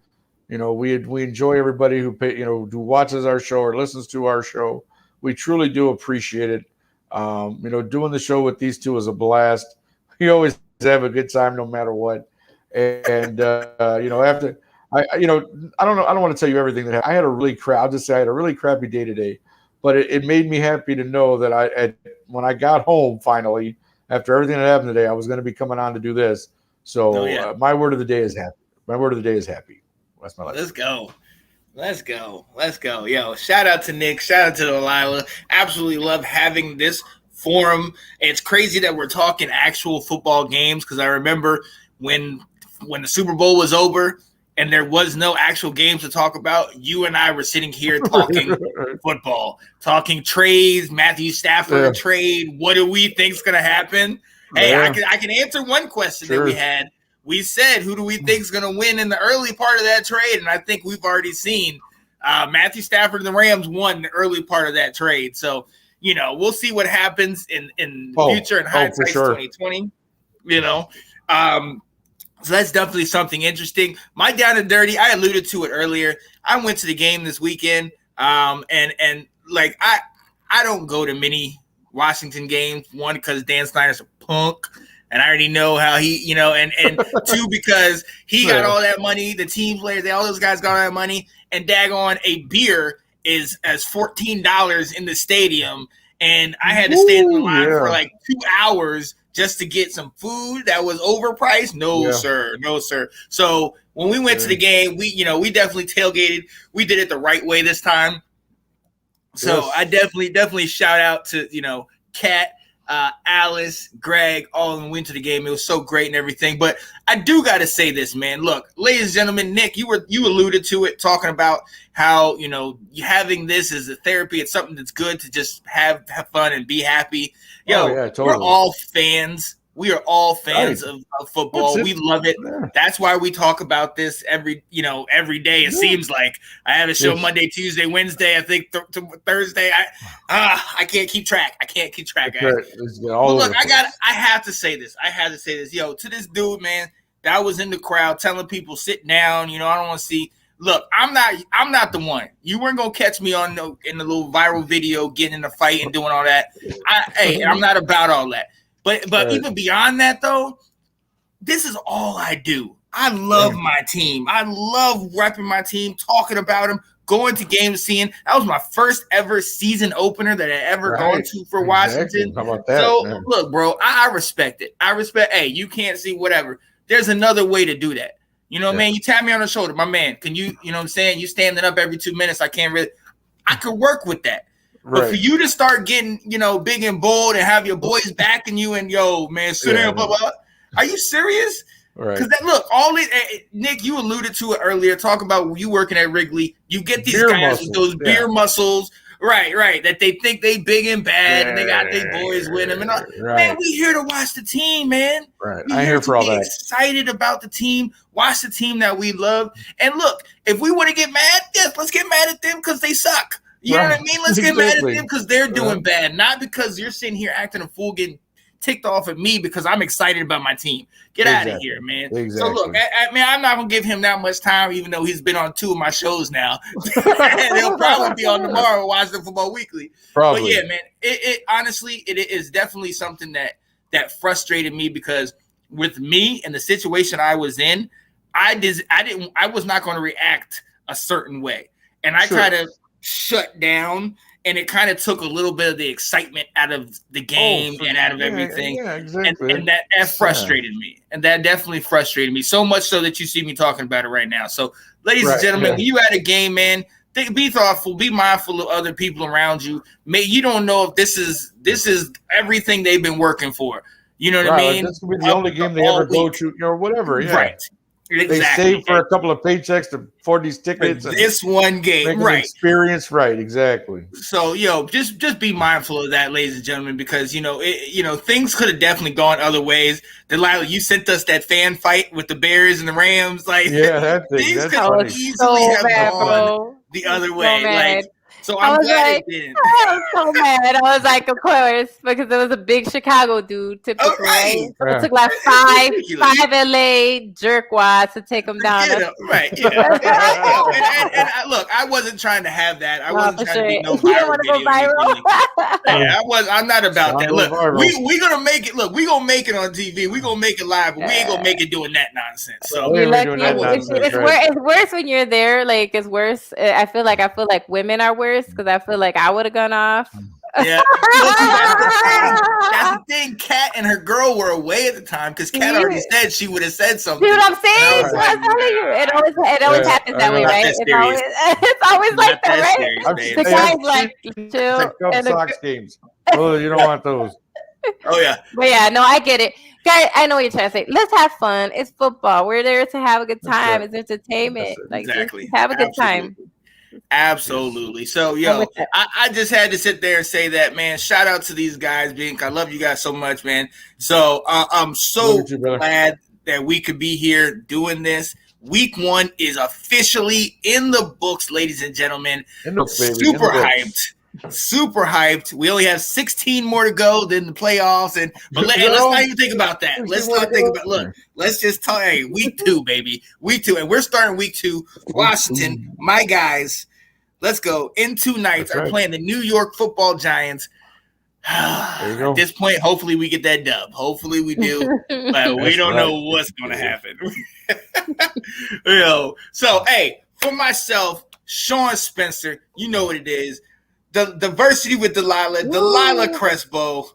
We enjoy everybody who who watches our show or listens to our show. We truly do appreciate it. Doing the show with these two is a blast. We always have a good time no matter what. And after I don't want to tell you everything that happened. I had a really crappy day today. but it made me happy to know that when I got home finally, after everything that happened today, I was going to be coming on to do this. So my word of the day is happy. My word of the day is happy. That's my last
Let's go. Let's go. Let's go. Yo, shout out to Nick. Shout out to Delilah. Absolutely love having this forum. It's crazy that we're talking actual football games because I remember when the Super Bowl was over and there was no actual games to talk about, you and I were sitting here talking football, talking trades, Matthew Stafford trade. What do we think's going to happen? Hey, I can answer one question that we had. We said, who do we think is going to win in the early part of that trade? And I think we've already seen Matthew Stafford and the Rams won the early part of that trade. So, we'll see what happens in the future in hindsight 2020, so that's definitely something interesting. My down and dirty, I alluded to it earlier. I went to the game this weekend, and like I don't go to many Washington games. One, because Dan Snyder's a punk, and I already know how he, and two, because he got all that money. The team players, all those guys got all that money, and daggone a beer is as $14 in the stadium, and I had to stand in the line for like 2 hours just to get some food that was overpriced. No, sir. So when we went to the game, we definitely tailgated. We did it the right way this time. So I definitely shout out to, Kat, Alice, Greg, all of them went to the game. It was so great and everything. But I do got to say this, man. Look, ladies and gentlemen, Nick, you alluded to it, talking about how, having this as a therapy, it's something that's good to just have fun and be happy. Totally. We're all fans. We are all fans of football. We love it. Yeah. That's why we talk about this every day. It seems like I have a show Monday, Tuesday, Wednesday. I think Thursday. I can't keep track. Guys. Well, look, I have to say this. Yo, to this dude, man, that was in the crowd telling people sit down. I don't want to see. Look, I'm not the one. You weren't gonna catch me in the little viral video getting in a fight and doing all that. I'm not about all that. But even beyond that, though, this is all I do. I love my team. I love repping my team, talking about them, going to games, seeing. That was my first ever season opener that I ever gone to for Washington. How about that? So, look, bro, I respect it. Hey, you can't see whatever. There's another way to do that. Man, you tap me on the shoulder. My man, can you, what I'm saying? You standing up every 2 minutes. I could work with that. Right. But for you to start getting, big and bold and have your boys backing you and, man, sit there, blah, blah. Are you serious? Right. Because Nick, you alluded to it earlier, talking about you working at Wrigley. You get these guys with those beer muscles. Right. That they think they big and bad and they got their boys with them. And all. Man, we here to watch the team, man. Right. I'm here for all that. Excited about the team. Watch the team that we love. And look, if we want to get mad, let's get mad at them because they suck. You know what I mean? Let's get mad at them because they're doing bad, not because you're sitting here acting a fool, getting ticked off at me because I'm excited about my team. Get out of here, man. Exactly. So look, I'm not gonna give him that much time, even though he's been on 2 of my shows now. And he'll probably be on tomorrow watching Football Weekly. Probably. But yeah, man, it honestly, it is definitely something that frustrated me because with me and the situation I was in, I was not going to react a certain way, and I try to shut down, and it kind of took a little bit of the excitement out of the game and out of everything. Yeah, exactly. And that frustrated me. And that definitely frustrated me. So much so that you see me talking about it right now. So, ladies and gentlemen, when you at a game, man, be thoughtful, be mindful of other people around you. You don't know if this is everything they've been working for. You know what I mean? This could be the only game they ever go to, or whatever. Yeah. Right. Exactly. They save for a couple of paychecks to afford these tickets. This one game, right? Experience, right? Exactly. So, just be mindful of that, ladies and gentlemen, because things could have definitely gone other ways. Delilah, you sent us that fan fight with the Bears and the Rams, things could easily have gone the other way, So I'm glad it didn't.
I was so mad. I was like, of course, because it was a big Chicago dude, typically. Right. So it took like five LA jerkwads to take him down.
Right. Yeah. and look, I wasn't trying to have that. I wasn't trying to be no viral. I'm not about that. Look, we're gonna make it. Look, we're gonna make it on TV. We're gonna make it live, but we ain't gonna make it doing that nonsense. So
it's worse when you're there. Like it's worse. I feel like women are worse first because I feel like I would have gone off.
Yeah, that's the thing. Kat and her girl were away at the time because Kat already said she would have said something.
See what I'm saying? So I'm telling you, it always happens that way, right? It's always like that, right? The guy's like chill.
And Sox games. Oh, you don't want those.
Oh yeah.
But yeah, no, I get it. Guys, I know what you're trying to say. Let's have fun. It's football. We're there to have a good time. It's entertainment. Like, exactly. Have a good time.
Absolutely. So, yo, I just had to sit there and say that, man. Shout out to these guys, Bink. I love you guys so much, man. So I'm so glad that we could be here doing this. Week 1 is officially in the books, ladies and gentlemen. Super hyped. Super hyped. We only have 16 more to go than the playoffs, but let's not even think about that. Let's not think about. Look, let's just talk. Hey, week 2, baby, week 2, and we're starting week 2. Washington, my guys. Let's go. In 2 nights, are playing the New York Football Giants. At this point, hopefully we get that dub. Hopefully we do, but we don't know what's going to happen. So hey, for myself, Sean Spencer, you know what it is. The diversity with Delilah Crespo.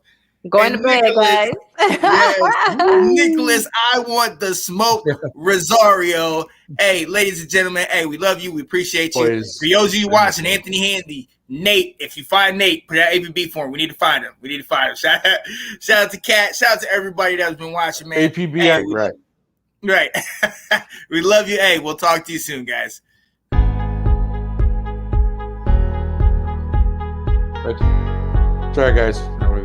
Going to bed, guys.
Yes, Nicholas, I want the smoke. Rosario. Hey, ladies and gentlemen, hey, we love you. We appreciate you. For those of you watching, Anthony Handy, Nate, if you find Nate, put out ABB for him. We need to find him. Shout out to Kat. Shout out to everybody that's been watching, man.
APB, hey,
right. We love you. Hey, we'll talk to you soon, guys.
That's right, guys. There we go.